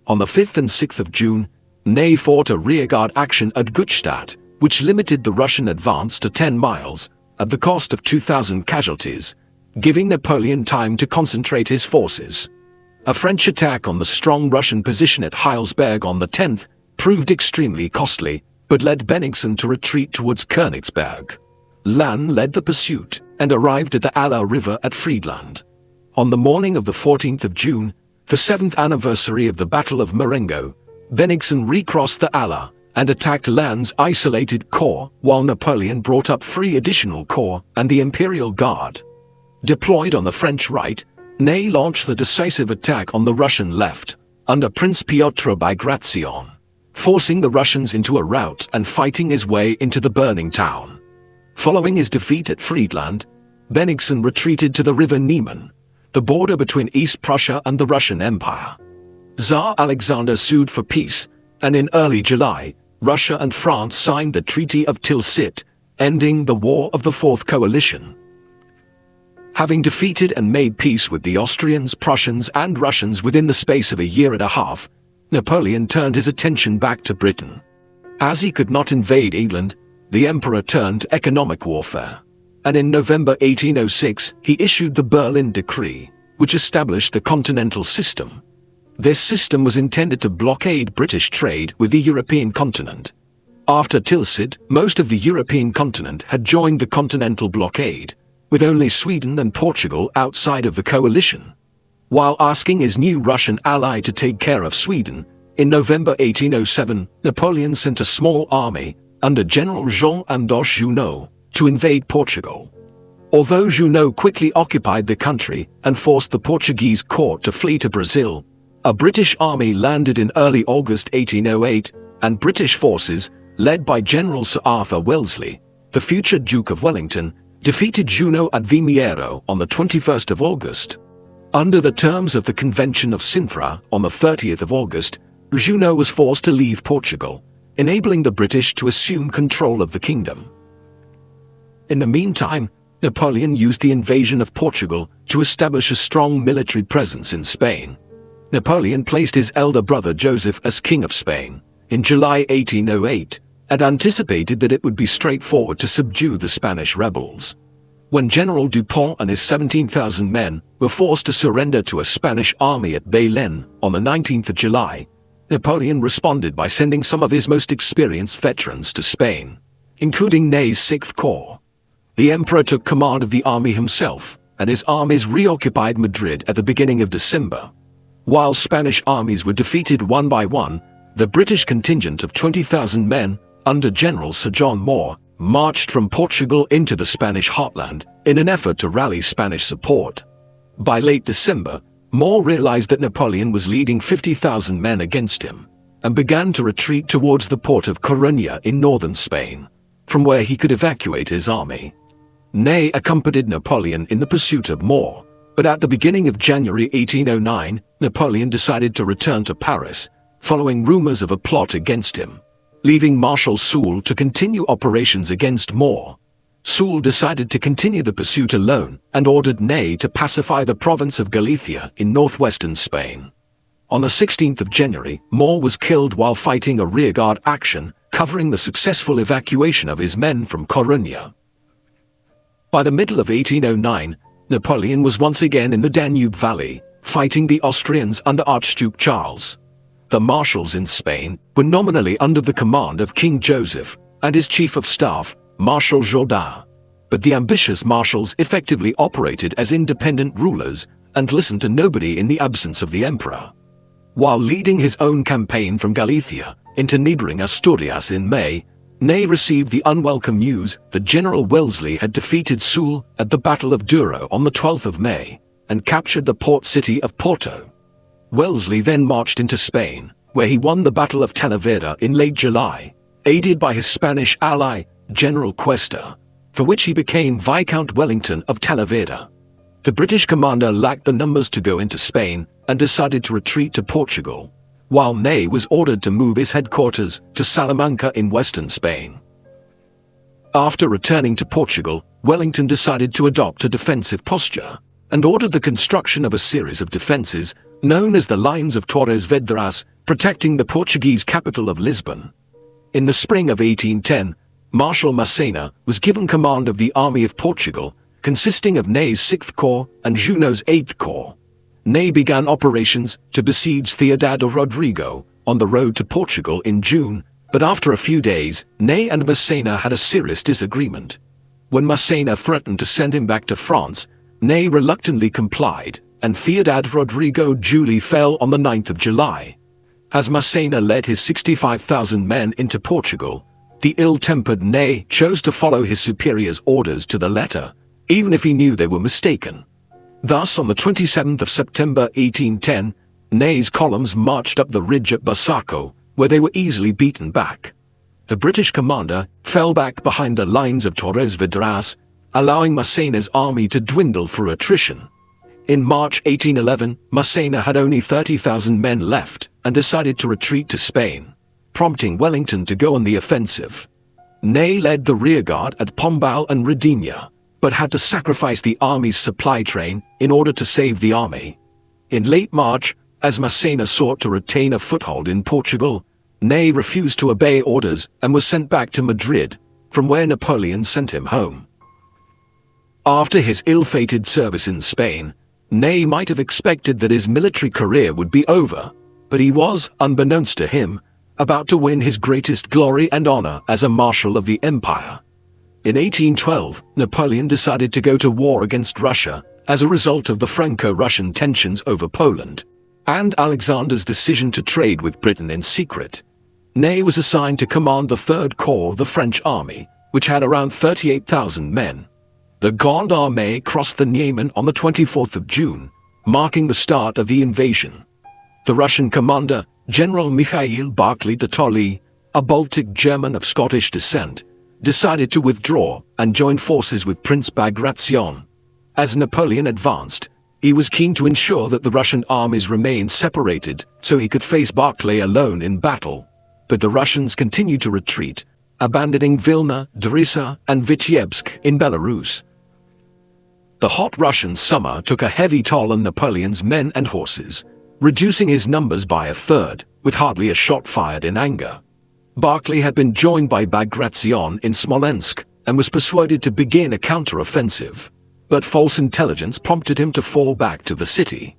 On the 5th and 6th of June, Ney fought a rearguard action at Gutstadt, which limited the Russian advance to 10 miles, at the cost of 2,000 casualties, giving Napoleon time to concentrate his forces. A French attack on the strong Russian position at Heilsberg on the 10th proved extremely costly, but led Bennigsen to retreat towards Königsberg. Lannes led the pursuit and arrived at the Aller River at Friedland. On the morning of the 14th of June, the 7th anniversary of the Battle of Marengo, Bennigsen recrossed the Aller and attacked Lannes' isolated corps, while Napoleon brought up 3 additional corps and the Imperial Guard. Deployed on the French right, Ney launched the decisive attack on the Russian left, under Prince Piotr Bagration, forcing the Russians into a rout and fighting his way into the burning town. Following his defeat at Friedland, Bennigsen retreated to the river Niemen, the border between East Prussia and the Russian Empire. Tsar Alexander sued for peace, and in early July, Russia and France signed the Treaty of Tilsit, ending the War of the Fourth Coalition. Having defeated and made peace with the Austrians, Prussians and Russians within the space of a year and a half, Napoleon turned his attention back to Britain. As he could not invade England, the emperor turned to economic warfare, and in November 1806 he issued the Berlin Decree, which established the Continental System. This system was intended to blockade British trade with the European continent. After Tilsit, most of the European continent had joined the Continental blockade, with only Sweden and Portugal outside of the coalition. While asking his new Russian ally to take care of Sweden, in November 1807, Napoleon sent a small army, under General Jean-Andoche Junot, to invade Portugal. Although Junot quickly occupied the country and forced the Portuguese court to flee to Brazil, a British army landed in early August 1808, and British forces, led by General Sir Arthur Wellesley, the future Duke of Wellington, defeated Junot at Vimiero on the 21st of August. Under the terms of the Convention of Sintra on the 30th of August, Junot was forced to leave Portugal, enabling the British to assume control of the kingdom. In the meantime, Napoleon used the invasion of Portugal to establish a strong military presence in Spain. Napoleon placed his elder brother Joseph as King of Spain in July 1808 and anticipated that it would be straightforward to subdue the Spanish rebels. When General Dupont and his 17,000 men were forced to surrender to a Spanish army at Belen on the 19th of July, Napoleon responded by sending some of his most experienced veterans to Spain, including Ney's 6th Corps. The emperor took command of the army himself, and his armies reoccupied Madrid at the beginning of December. While Spanish armies were defeated one by one, the British contingent of 20,000 men, under General Sir John Moore, marched from Portugal into the Spanish heartland in an effort to rally Spanish support. By late December, Moore realized that Napoleon was leading 50,000 men against him, and began to retreat towards the port of Coruña in northern Spain, from where he could evacuate his army. Ney accompanied Napoleon in the pursuit of Moore, but at the beginning of January 1809, Napoleon decided to return to Paris, following rumors of a plot against him, leaving Marshal Soult to continue operations against Moore. Soult decided to continue the pursuit alone and ordered Ney to pacify the province of Galicia in northwestern Spain. On the 16th of January, Moore was killed while fighting a rearguard action, covering the successful evacuation of his men from Corunna. By the middle of 1809, Napoleon was once again in the Danube Valley, fighting the Austrians under Archduke Charles. The marshals in Spain were nominally under the command of King Joseph and his chief of staff, Marshal Jourdan. But the ambitious marshals effectively operated as independent rulers and listened to nobody in the absence of the emperor. While leading his own campaign from Galicia into neighboring Asturias in May, Ney received the unwelcome news that General Wellesley had defeated Soult at the Battle of Douro on the 12th of May and captured the port city of Porto. Wellesley then marched into Spain, where he won the Battle of Talavera in late July, aided by his Spanish ally, General Cuesta, for which he became Viscount Wellington of Talavera. The British commander lacked the numbers to go into Spain and decided to retreat to Portugal, while Ney was ordered to move his headquarters to Salamanca in western Spain. After returning to Portugal, Wellington decided to adopt a defensive posture and ordered the construction of a series of defenses known as the Lines of Torres Vedras, protecting the Portuguese capital of Lisbon. In the spring of 1810, Marshal Massena was given command of the Army of Portugal, consisting of Ney's 6th Corps and Junot's 8th Corps. Ney began operations to besiege Ciudad Rodrigo on the road to Portugal in June, but after a few days, Ney and Massena had a serious disagreement. When Massena threatened to send him back to France, Ney reluctantly complied, and Ciudad Rodrigo duly fell on the 9th of July. As Massena led his 65,000 men into Portugal, the ill-tempered Ney chose to follow his superior's orders to the letter, even if he knew they were mistaken. Thus, on the 27th of September 1810, Ney's columns marched up the ridge at Busaco, where they were easily beaten back. The British commander fell back behind the Lines of Torres Vedras, allowing Massena's army to dwindle through attrition. In March 1811, Massena had only 30,000 men left and decided to retreat to Spain, prompting Wellington to go on the offensive. Ney led the rearguard at Pombal and Redinha, but had to sacrifice the army's supply train in order to save the army. In late March, as Massena sought to retain a foothold in Portugal, Ney refused to obey orders and was sent back to Madrid, from where Napoleon sent him home. After his ill-fated service in Spain, Ney might have expected that his military career would be over, but he was, unbeknownst to him, about to win his greatest glory and honor as a marshal of the empire. In 1812, Napoleon decided to go to war against Russia as a result of the Franco-Russian tensions over Poland, and Alexander's decision to trade with Britain in secret. Ney was assigned to command the 3rd Corps of the French army, which had around 38,000 men. The Grande Armée crossed the Niemen on the 24th of June, marking the start of the invasion. The Russian commander, General Mikhail Barclay de Tolly, a Baltic German of Scottish descent, decided to withdraw and join forces with Prince Bagration. As Napoleon advanced, he was keen to ensure that the Russian armies remained separated so he could face Barclay alone in battle. But the Russians continued to retreat, abandoning Vilna, Drissa, and Vitebsk in Belarus. The hot Russian summer took a heavy toll on Napoleon's men and horses, reducing his numbers by a third, with hardly a shot fired in anger. Barclay had been joined by Bagration in Smolensk and was persuaded to begin a counter-offensive, but false intelligence prompted him to fall back to the city.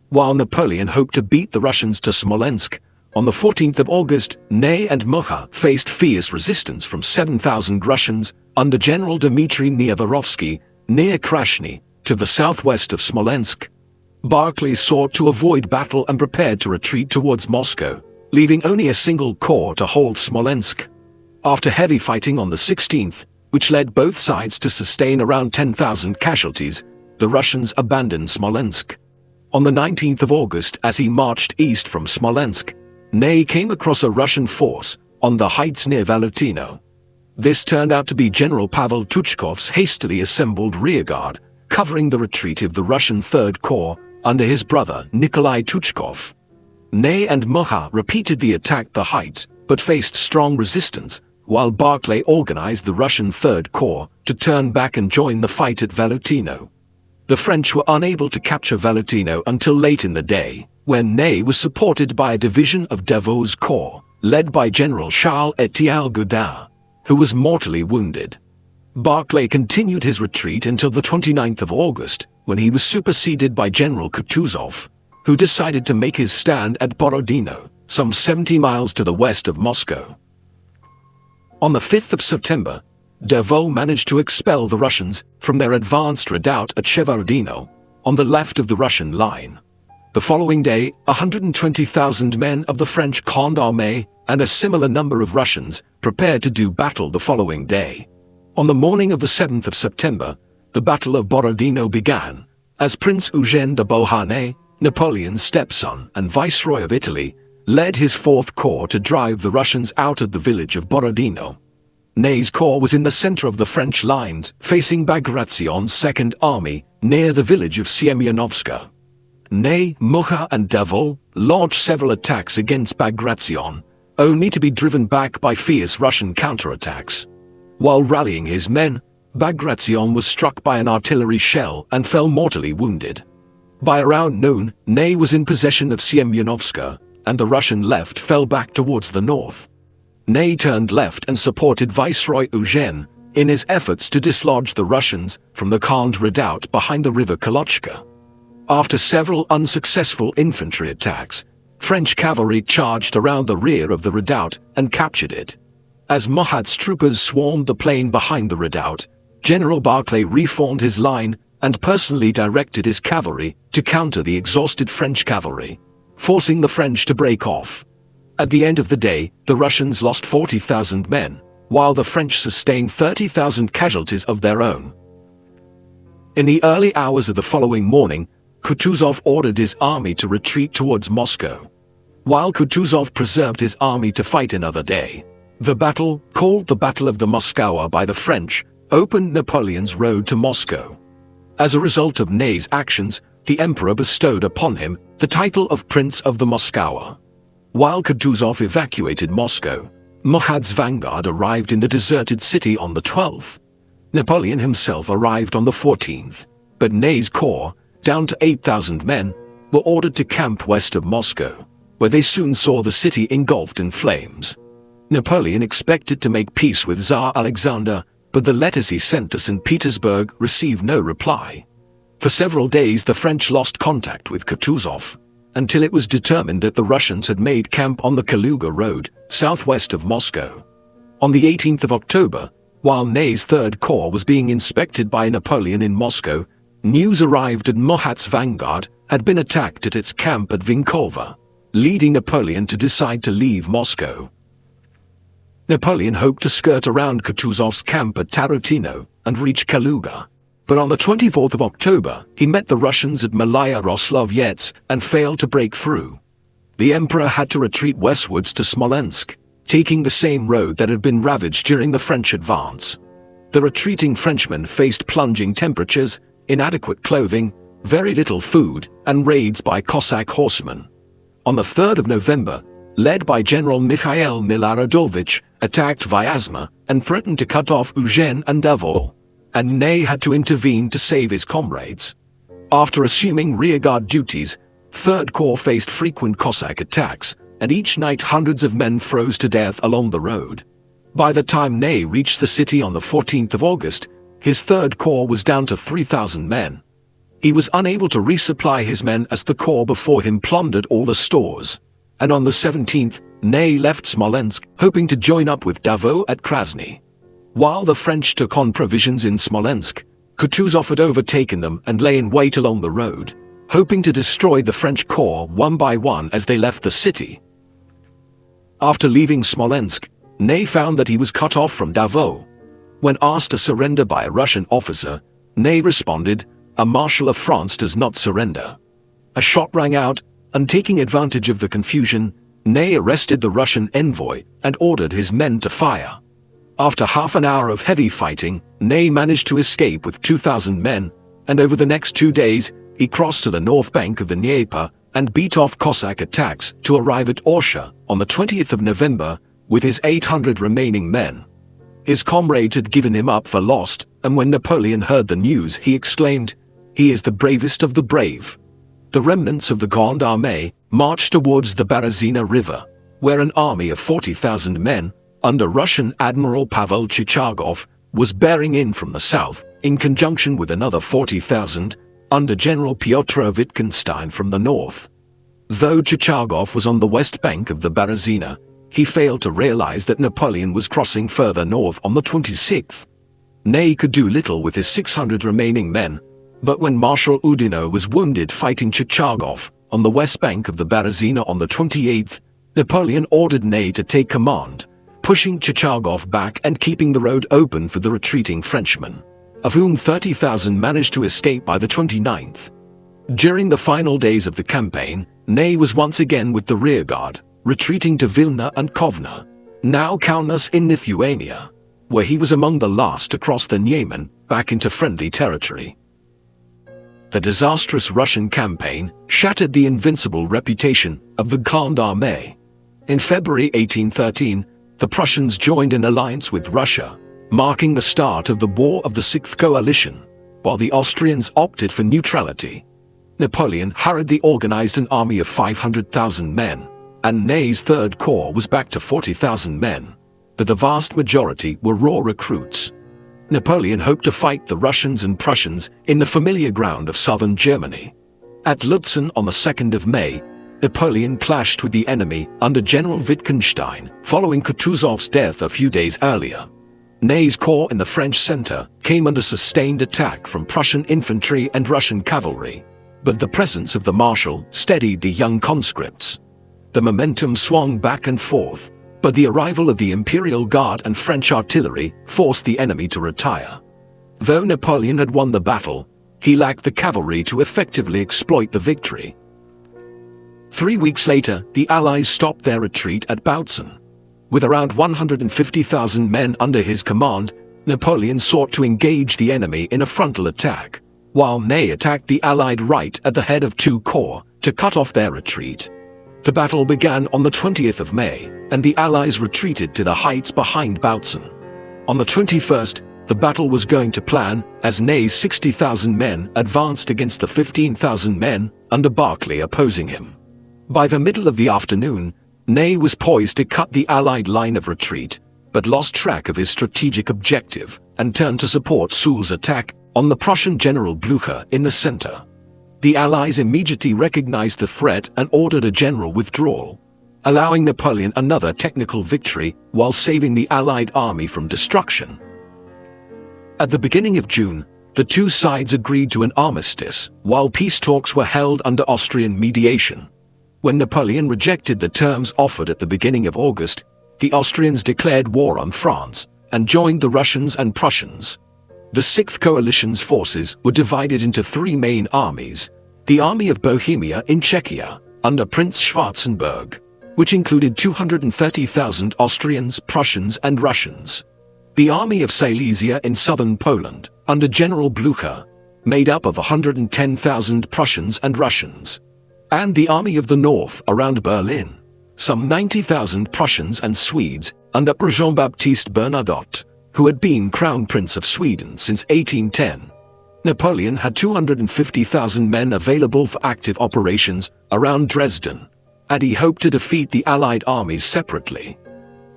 While Napoleon hoped to beat the Russians to Smolensk, on the 14th of August, Ney and Mucha faced fierce resistance from 7,000 Russians under General Dmitry Nievorovsky near Krasny, to the southwest of Smolensk. Barclay sought to avoid battle and prepared to retreat towards Moscow, leaving only a single corps to hold Smolensk. After heavy fighting on the 16th, which led both sides to sustain around 10,000 casualties, the Russians abandoned Smolensk. On the 19th of August, as he marched east from Smolensk, Ney came across a Russian force on the heights near Valutino. This turned out to be General Pavel Tuchkov's hastily assembled rearguard, covering the retreat of the Russian 3rd Corps under his brother Nikolai Tuchkov. Ney and Mucha repeated the attack at the heights, but faced strong resistance, while Barclay organized the Russian 3rd Corps to turn back and join the fight at Valutino. The French were unable to capture Valutino until late in the day, when Ney was supported by a division of Davout's corps, led by General Charles-Étienne Godin, who was mortally wounded. Barclay continued his retreat until the 29th of August, when he was superseded by General Kutuzov, who decided to make his stand at Borodino, some 70 miles to the west of Moscow. On the 5th of September, Davout managed to expel the Russians from their advanced redoubt at Chevarodino, on the left of the Russian line. The following day, 120,000 men of the French Grande Armée and a similar number of Russians prepared to do battle the following day. On the morning of the 7th of September, the Battle of Borodino began, as Prince Eugène de Beauharnais, Napoleon's stepson and Viceroy of Italy, led his 4th Corps to drive the Russians out of the village of Borodino. Ney's corps was in the center of the French lines, facing Bagration's 2nd Army, near the village of Siemionovska. Ney, Mucha and Davout launched several attacks against Bagration, only to be driven back by fierce Russian counterattacks. While rallying his men, Bagration was struck by an artillery shell and fell mortally wounded. By around noon, Ney was in possession of Siemionovska, and the Russian left fell back towards the north. Ney turned left and supported Viceroy Eugène in his efforts to dislodge the Russians from the Conde redoubt behind the river Kolochka. After several unsuccessful infantry attacks, French cavalry charged around the rear of the redoubt and captured it. As Murat's troopers swarmed the plain behind the redoubt, General Barclay reformed his line and personally directed his cavalry to counter the exhausted French cavalry, forcing the French to break off. At the end of the day, the Russians lost 40,000 men, while the French sustained 30,000 casualties of their own. In the early hours of the following morning, Kutuzov ordered his army to retreat towards Moscow. While Kutuzov preserved his army to fight another day, the battle, called the Battle of the Moskowa by the French, opened Napoleon's road to Moscow. As a result of Ney's actions, the emperor bestowed upon him the title of Prince of the Moskowa. While Kutuzov evacuated Moscow, Murat's vanguard arrived in the deserted city on the 12th. Napoleon himself arrived on the 14th, but Ney's corps, down to 8,000 men, were ordered to camp west of Moscow, where they soon saw the city engulfed in flames. Napoleon expected to make peace with Tsar Alexander, but the letters he sent to St. Petersburg received no reply. For several days the French lost contact with Kutuzov, until it was determined that the Russians had made camp on the Kaluga road, southwest of Moscow. On the 18th of October, while Ney's 3rd Corps was being inspected by Napoleon in Moscow, news arrived that Murat's vanguard had been attacked at its camp at Vinkovka, leading Napoleon to decide to leave Moscow. Napoleon hoped to skirt around Kutuzov's camp at Tarotino and reach Kaluga. But on the 24th of October, he met the Russians at Malaya Roslovets and failed to break through. The emperor had to retreat westwards to Smolensk, taking the same road that had been ravaged during the French advance. The retreating Frenchmen faced plunging temperatures, inadequate clothing, very little food, and raids by Cossack horsemen. On the 3rd of November, led by General Mikhail Miloradovich, attacked Vyazma and threatened to cut off Eugène and Davout, and Ney had to intervene to save his comrades. After assuming rearguard duties, 3rd Corps faced frequent Cossack attacks, and each night hundreds of men froze to death along the road. By the time Ney reached the city on the 14th of August, his 3rd Corps was down to 3,000 men. He was unable to resupply his men as the corps before him plundered all the stores, and on the 17th, Ney left Smolensk, hoping to join up with Davout at Krasny. While the French took on provisions in Smolensk, Kutuzov had overtaken them and lay in wait along the road, hoping to destroy the French corps one by one as they left the city. After leaving Smolensk, Ney found that he was cut off from Davout. When asked to surrender by a Russian officer, Ney responded, "A Marshal of France does not surrender." A shot rang out, and taking advantage of the confusion, Ney arrested the Russian envoy and ordered his men to fire. After half an hour of heavy fighting, Ney managed to escape with 2,000 men, and over the next 2 days, he crossed to the north bank of the Dnieper and beat off Cossack attacks to arrive at Orsha on the 20th of November with his 800 remaining men. His comrades had given him up for lost, and when Napoleon heard the news he exclaimed, "He is the bravest of the brave." The remnants of the Grande Armée marched towards the Berezina River, where an army of 40,000 men, under Russian Admiral Pavel Chichagov, was bearing in from the south, in conjunction with another 40,000, under General Pyotr Wittgenstein from the north. Though Chichagov was on the west bank of the Berezina, he failed to realize that Napoleon was crossing further north on the 26th. Ney could do little with his 600 remaining men, but when Marshal Borodino was wounded fighting Chichagov on the west bank of the Berezina on the 28th, Napoleon ordered Ney to take command, pushing Chichagov back and keeping the road open for the retreating Frenchmen, of whom 30,000 managed to escape by the 29th. During the final days of the campaign, Ney was once again with the rearguard, retreating to Vilna and Kovna, now Kaunas in Lithuania, where he was among the last to cross the Niemen back into friendly territory. The disastrous Russian campaign shattered the invincible reputation of the Grande Armée. In February 1813, the Prussians joined an alliance with Russia, marking the start of the War of the Sixth Coalition, while the Austrians opted for neutrality. Napoleon hurriedly organized an army of 500,000 men, and Ney's Third Corps was back to 40,000 men, but the vast majority were raw recruits. Napoleon hoped to fight the Russians and Prussians in the familiar ground of southern Germany. At Lutzen on the 2nd of May, Napoleon clashed with the enemy under General Wittgenstein following Kutuzov's death a few days earlier. Ney's corps in the French center came under sustained attack from Prussian infantry and Russian cavalry, but the presence of the Marshal steadied the young conscripts. The momentum swung back and forth, but the arrival of the Imperial Guard and French artillery forced the enemy to retire. Though Napoleon had won the battle, he lacked the cavalry to effectively exploit the victory. 3 weeks later, the Allies stopped their retreat at Bautzen. With around 150,000 men under his command, Napoleon sought to engage the enemy in a frontal attack, while Ney attacked the Allied right at the head of 2 corps to cut off their retreat. The battle began on the 20th of May, and the Allies retreated to the heights behind Bautzen. On the 21st, the battle was going to plan as Ney's 60,000 men advanced against the 15,000 men under Barclay opposing him. By the middle of the afternoon, Ney was poised to cut the Allied line of retreat, but lost track of his strategic objective and turned to support Soult's attack on the Prussian General Blücher in the center. The Allies immediately recognized the threat and ordered a general withdrawal, allowing Napoleon another technical victory while saving the Allied army from destruction. At the beginning of June, the two sides agreed to an armistice, while peace talks were held under Austrian mediation. When Napoleon rejected the terms offered at the beginning of August, the Austrians declared war on France and joined the Russians and Prussians. The Sixth Coalition's forces were divided into 3 main armies: the Army of Bohemia in Czechia, under Prince Schwarzenberg, which included 230,000 Austrians, Prussians and Russians; the Army of Silesia in southern Poland, under General Blücher, made up of 110,000 Prussians and Russians; and the Army of the North around Berlin, some 90,000 Prussians and Swedes, under Jean-Baptiste Bernadotte, who had been Crown Prince of Sweden since 1810. Napoleon had 250,000 men available for active operations around Dresden, and he hoped to defeat the Allied armies separately.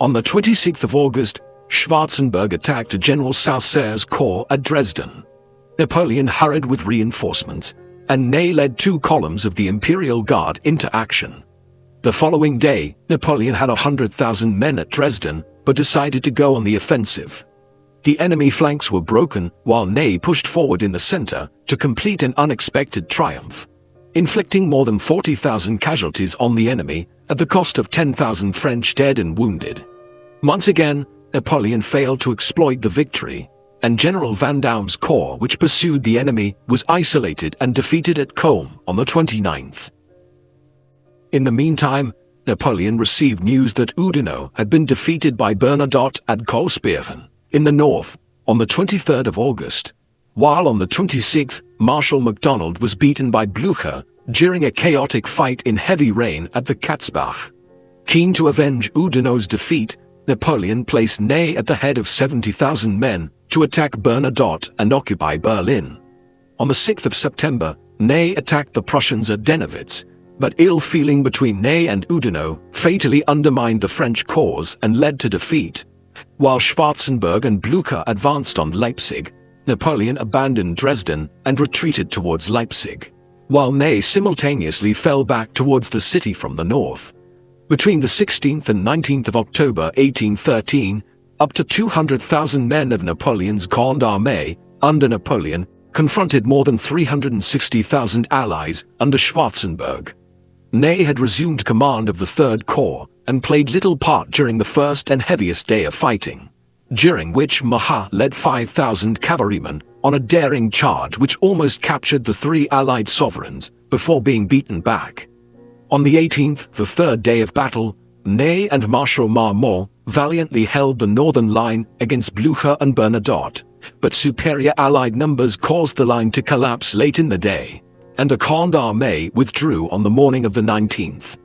On the 26th of August, Schwarzenberg attacked General Saucer's corps at Dresden. Napoleon hurried with reinforcements, and Ney led 2 columns of the Imperial Guard into action. The following day, Napoleon had 100,000 men at Dresden, but decided to go on the offensive. The enemy flanks were broken, while Ney pushed forward in the center to complete an unexpected triumph, inflicting more than 40,000 casualties on the enemy at the cost of 10,000 French dead and wounded. Once again, Napoleon failed to exploit the victory, and General Vandaume's corps, which pursued the enemy, was isolated and defeated at Culm on the 29th. In the meantime, Napoleon received news that Borodino had been defeated by Bernadotte at Kolsperen in the north on the 23rd of August, while on the 26th, Marshal MacDonald was beaten by Blücher during a chaotic fight in heavy rain at the Katzbach. Keen to avenge Borodino's defeat, Napoleon placed Ney at the head of 70,000 men to attack Bernadotte and occupy Berlin. On the 6th of September, Ney attacked the Prussians at Dennewitz, But ill feeling between Ney and Oudinot fatally undermined the French cause and led to defeat. While Schwarzenberg and Blücher advanced on Leipzig, Napoleon abandoned Dresden and retreated towards Leipzig, while Ney simultaneously fell back towards the city from the north. Between the 16th and 19th of October 1813, up to 200,000 men of Napoleon's Grande Armée, under Napoleon, confronted more than 360,000 allies under Schwarzenberg. Ney had resumed command of the Third Corps and played little part during the first and heaviest day of fighting, during which Mahat led 5,000 cavalrymen on a daring charge which almost captured the three allied sovereigns before being beaten back. On the 18th, the third day of battle, Ney and Marshal Marmont valiantly held the northern line against Blücher and Bernadotte, but superior allied numbers caused the line to collapse late in the day, and the Grande Armée withdrew on the morning of the 19th.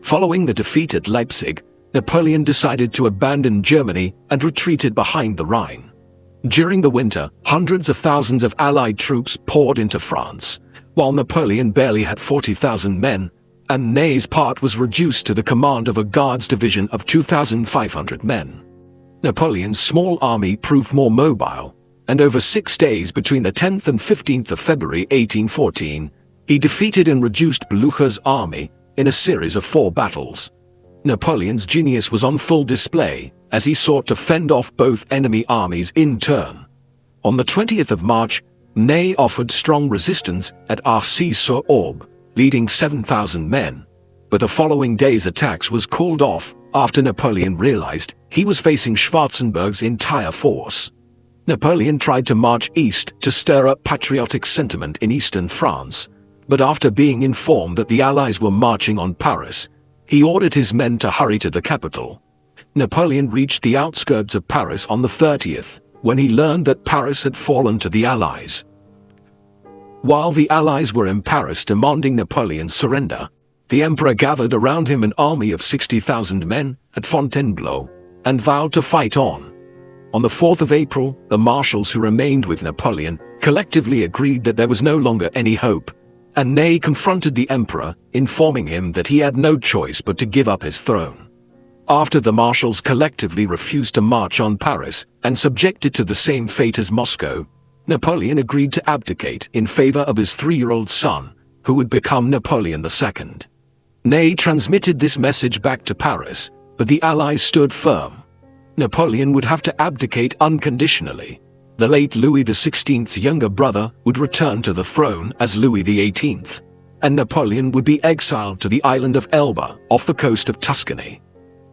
Following the defeat at Leipzig, Napoleon decided to abandon Germany and retreated behind the Rhine. During the winter, hundreds of thousands of Allied troops poured into France, while Napoleon barely had 40,000 men, and Ney's part was reduced to the command of a Guards division of 2,500 men. Napoleon's small army proved more mobile, and over 6 days between the 10th and 15th of February 1814, he defeated and reduced Blücher's army in a series of 4 battles. Napoleon's genius was on full display as he sought to fend off both enemy armies in turn. On the 20th of March, Ney offered strong resistance at Arcis-sur-Aube, leading 7,000 men, but the following day's attacks was called off after Napoleon realized he was facing Schwarzenberg's entire force. Napoleon tried to march east to stir up patriotic sentiment in eastern France, but after being informed that the Allies were marching on Paris, he ordered his men to hurry to the capital. Napoleon reached the outskirts of Paris on the 30th, when he learned that Paris had fallen to the Allies. While the Allies were in Paris demanding Napoleon's surrender, the Emperor gathered around him an army of 60,000 men at Fontainebleau and vowed to fight on. On the 4th of April, the marshals who remained with Napoleon collectively agreed that there was no longer any hope, and Ney confronted the Emperor, informing him that he had no choice but to give up his throne. After the marshals collectively refused to march on Paris and subjected to the same fate as Moscow, Napoleon agreed to abdicate in favor of his 3-year-old son, who would become Napoleon II. Ney transmitted this message back to Paris, but the Allies stood firm. Napoleon would have to abdicate unconditionally. The late Louis XVI's younger brother would return to the throne as Louis XVIII, and Napoleon would be exiled to the island of Elba off the coast of Tuscany.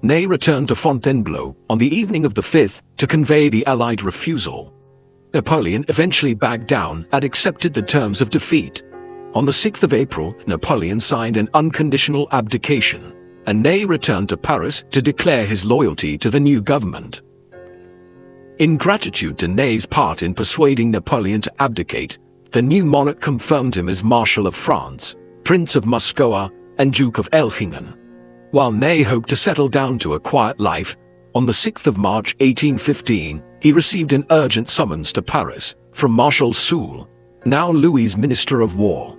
Ney returned to Fontainebleau on the evening of the 5th to convey the Allied refusal. Napoleon eventually backed down and accepted the terms of defeat. On the 6th of April, Napoleon signed an unconditional abdication, and Ney returned to Paris to declare his loyalty to the new government. In gratitude to Ney's part in persuading Napoleon to abdicate, the new monarch confirmed him as Marshal of France, Prince of Muscoa, and Duke of Elchingen. While Ney hoped to settle down to a quiet life, on the 6th of March 1815, he received an urgent summons to Paris from Marshal Soult, now Louis's Minister of War.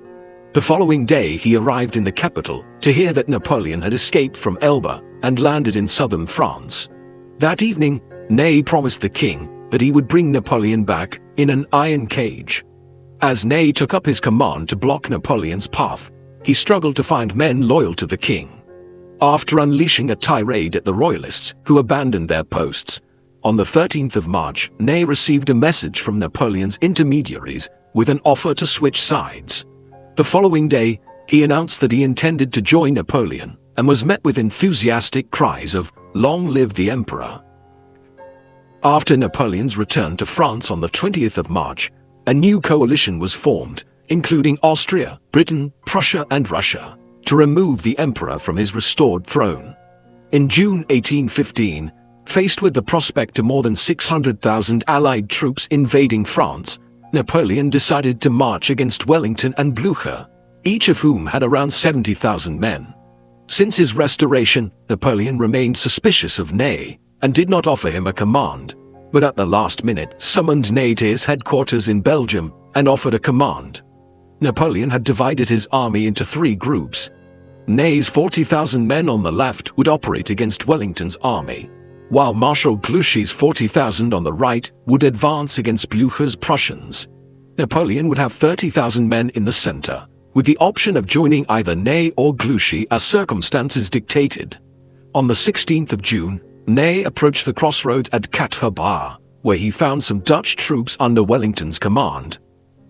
The following day he arrived in the capital to hear that Napoleon had escaped from Elba and landed in southern France. That evening, Ney promised the king that he would bring Napoleon back in an iron cage. As Ney took up his command to block Napoleon's path, he struggled to find men loyal to the king. After unleashing a tirade at the royalists who abandoned their posts, on the 13th of March, Ney received a message from Napoleon's intermediaries with an offer to switch sides. The following day, he announced that he intended to join Napoleon and was met with enthusiastic cries of "Long live the Emperor." After Napoleon's return to France on the 20th of March, a new coalition was formed, including Austria, Britain, Prussia, and Russia, to remove the emperor from his restored throne. In June 1815, faced with the prospect of more than 600,000 Allied troops invading France, Napoleon decided to march against Wellington and Blücher, each of whom had around 70,000 men. Since his restoration, Napoleon remained suspicious of Ney and did not offer him a command, but at the last minute summoned Ney to his headquarters in Belgium and offered a command. Napoleon had divided his army into 3 groups. Ney's 40,000 men on the left would operate against Wellington's army, while Marshal Blucher's 40,000 on the right would advance against Blucher's Prussians. Napoleon would have 30,000 men in the center, with the option of joining either Ney or Blucher as circumstances dictated. On the 16th of June, Ney approached the crossroads at Quatre Bras, where he found some Dutch troops under Wellington's command.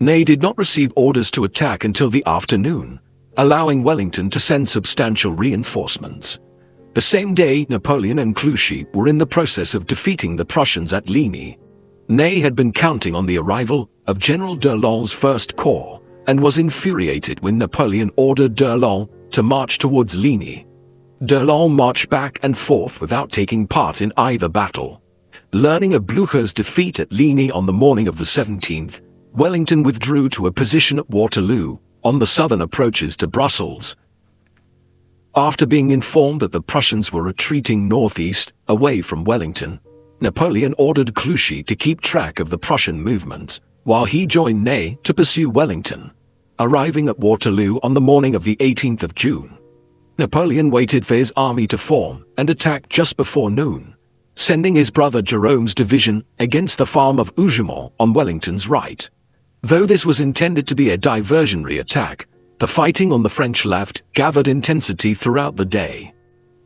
Ney did not receive orders to attack until the afternoon, allowing Wellington to send substantial reinforcements. The same day, Napoleon and Blucher were in the process of defeating the Prussians at Ligny. Ney had been counting on the arrival of General d'Erlon's First Corps, and was infuriated when Napoleon ordered d'Erlon to march towards Ligny. D'Erlon marched back and forth without taking part in either battle. Learning of Blucher's defeat at Ligny on the morning of the 17th, Wellington withdrew to a position at Waterloo, on the southern approaches to Brussels. After being informed that the Prussians were retreating northeast, away from Wellington, Napoleon ordered Blucher to keep track of the Prussian movements, while he joined Ney to pursue Wellington. Arriving at Waterloo on the morning of the 18th of June, Napoleon waited for his army to form and attacked just before noon, sending his brother Jerome's division against the farm of Hougemont on Wellington's right. Though this was intended to be a diversionary attack, the fighting on the French left gathered intensity throughout the day.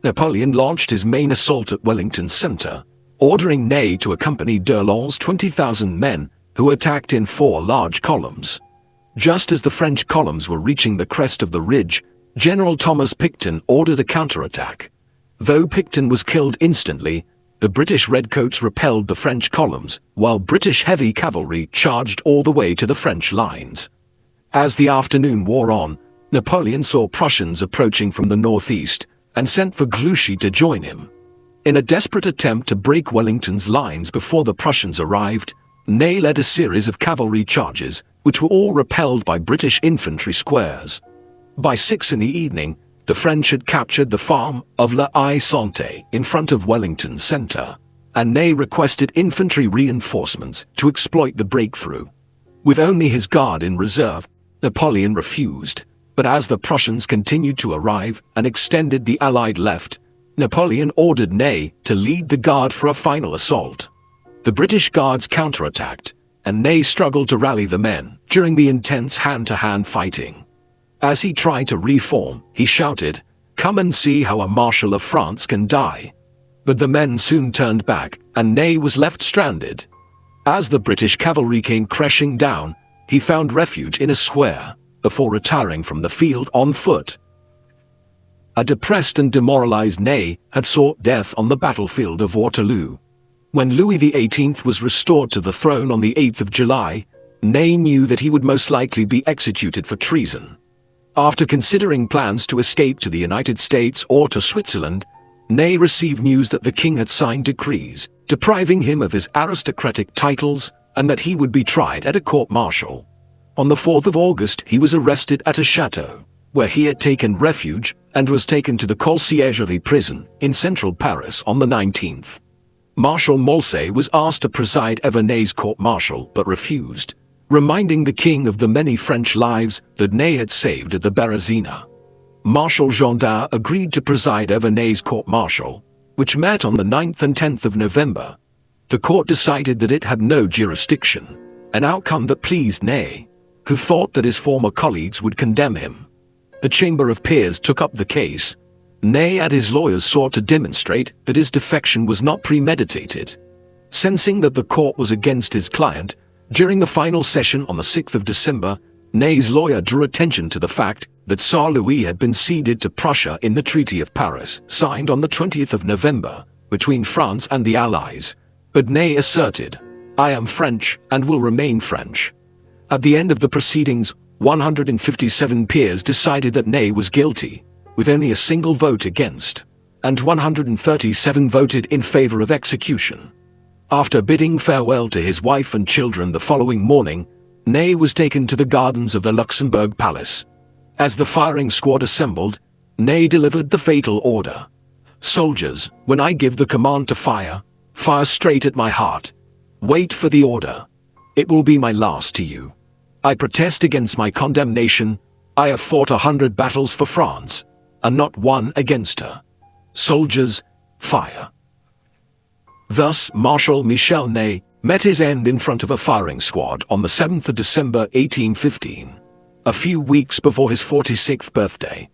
Napoleon launched his main assault at Wellington's center, ordering Ney to accompany d'Erlon's 20,000 men, who attacked in 4 large columns. Just as the French columns were reaching the crest of the ridge, General Thomas Picton ordered a counterattack. Though Picton was killed instantly, the British redcoats repelled the French columns, while British heavy cavalry charged all the way to the French lines. As the afternoon wore on, Napoleon saw Prussians approaching from the northeast, and sent for Blucher to join him. In a desperate attempt to break Wellington's lines before the Prussians arrived, Ney led a series of cavalry charges, which were all repelled by British infantry squares. By 6 in the evening, the French had captured the farm of La Haye-Sainte in front of Wellington's center, and Ney requested infantry reinforcements to exploit the breakthrough. With only his guard in reserve, Napoleon refused, but as the Prussians continued to arrive and extended the Allied left, Napoleon ordered Ney to lead the guard for a final assault. The British guards counterattacked, and Ney struggled to rally the men during the intense hand-to-hand fighting. As he tried to reform, he shouted, "Come and see how a Marshal of France can die." But the men soon turned back, and Ney was left stranded. As the British cavalry came crashing down, he found refuge in a square, before retiring from the field on foot. A depressed and demoralized Ney had sought death on the battlefield of Waterloo. When Louis XVIII was restored to the throne on the 8th of July, Ney knew that he would most likely be executed for treason. After considering plans to escape to the United States or to Switzerland, Ney received news that the king had signed decrees, depriving him of his aristocratic titles, and that he would be tried at a court-martial. On the 4th of August he was arrested at a chateau, where he had taken refuge, and was taken to the Conciergerie prison in central Paris on the 19th. Marshal Ney was asked to preside over Ney's court-martial but refused, reminding the king of the many French lives that Ney had saved at the Berezina. Marshal Gendard agreed to preside over Ney's court-martial, which met on the 9th and 10th of November. The court decided that it had no jurisdiction, an outcome that pleased Ney, who thought that his former colleagues would condemn him. The Chamber of Peers took up the case. Ney and his lawyers sought to demonstrate that his defection was not premeditated. Sensing that the court was against his client, during the final session on the 6th of December, Ney's lawyer drew attention to the fact that Saint-Louis had been ceded to Prussia in the Treaty of Paris, signed on the 20th of November, between France and the Allies. But Ney asserted, "I am French and will remain French." At the end of the proceedings, 157 peers decided that Ney was guilty, with only a single vote against, and 137 voted in favor of execution. After bidding farewell to his wife and children the following morning, Ney was taken to the gardens of the Luxembourg Palace. As the firing squad assembled, Ney delivered the fatal order. "Soldiers, when I give the command to fire, fire straight at my heart. Wait for the order. It will be my last to you. I protest against my condemnation. I have fought 100 battles for France, and not one against her. Soldiers, fire. Thus, Marshal Michel Ney met his end in front of a firing squad on the 7th of December 1815, a few weeks before his 46th birthday.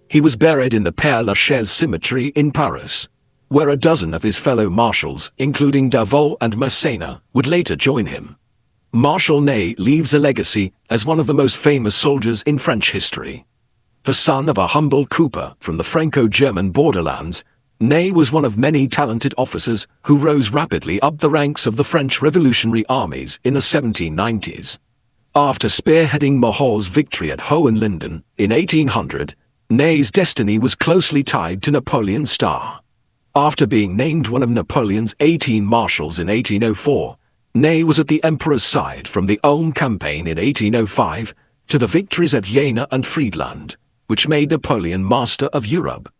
He was buried in the Père Lachaise cemetery in Paris, where a dozen of his fellow marshals, including Davout and Massena, would later join him. Marshal Ney leaves a legacy as one of the most famous soldiers in French history. The son of a humble cooper from the Franco-German borderlands, Ney was one of many talented officers who rose rapidly up the ranks of the French revolutionary armies in the 1790s. After spearheading Moreau's victory at Hohenlinden in 1800, Ney's destiny was closely tied to Napoleon's star. After being named one of Napoleon's 18 marshals in 1804, Ney was at the emperor's side from the Ulm campaign in 1805 to the victories at Jena and Friedland, which made Napoleon master of Europe.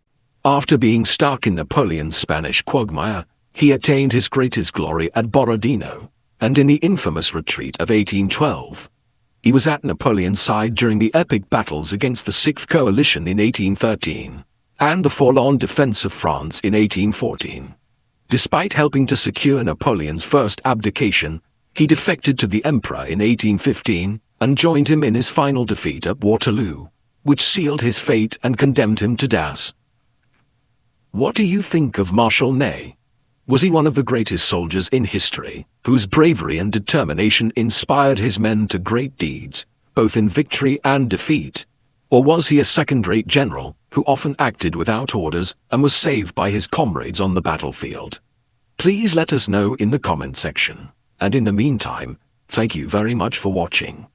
After being stuck in Napoleon's Spanish quagmire, he attained his greatest glory at Borodino, and in the infamous retreat of 1812. He was at Napoleon's side during the epic battles against the Sixth Coalition in 1813, and the forlorn defense of France in 1814. Despite helping to secure Napoleon's first abdication, he defected to the emperor in 1815 and joined him in his final defeat at Waterloo, which sealed his fate and condemned him to death. What do you think of Marshal Ney? Was he one of the greatest soldiers in history, whose bravery and determination inspired his men to great deeds, both in victory and defeat? Or was he a second-rate general, who often acted without orders and was saved by his comrades on the battlefield? Please let us know in the comment section. And in the meantime, thank you very much for watching.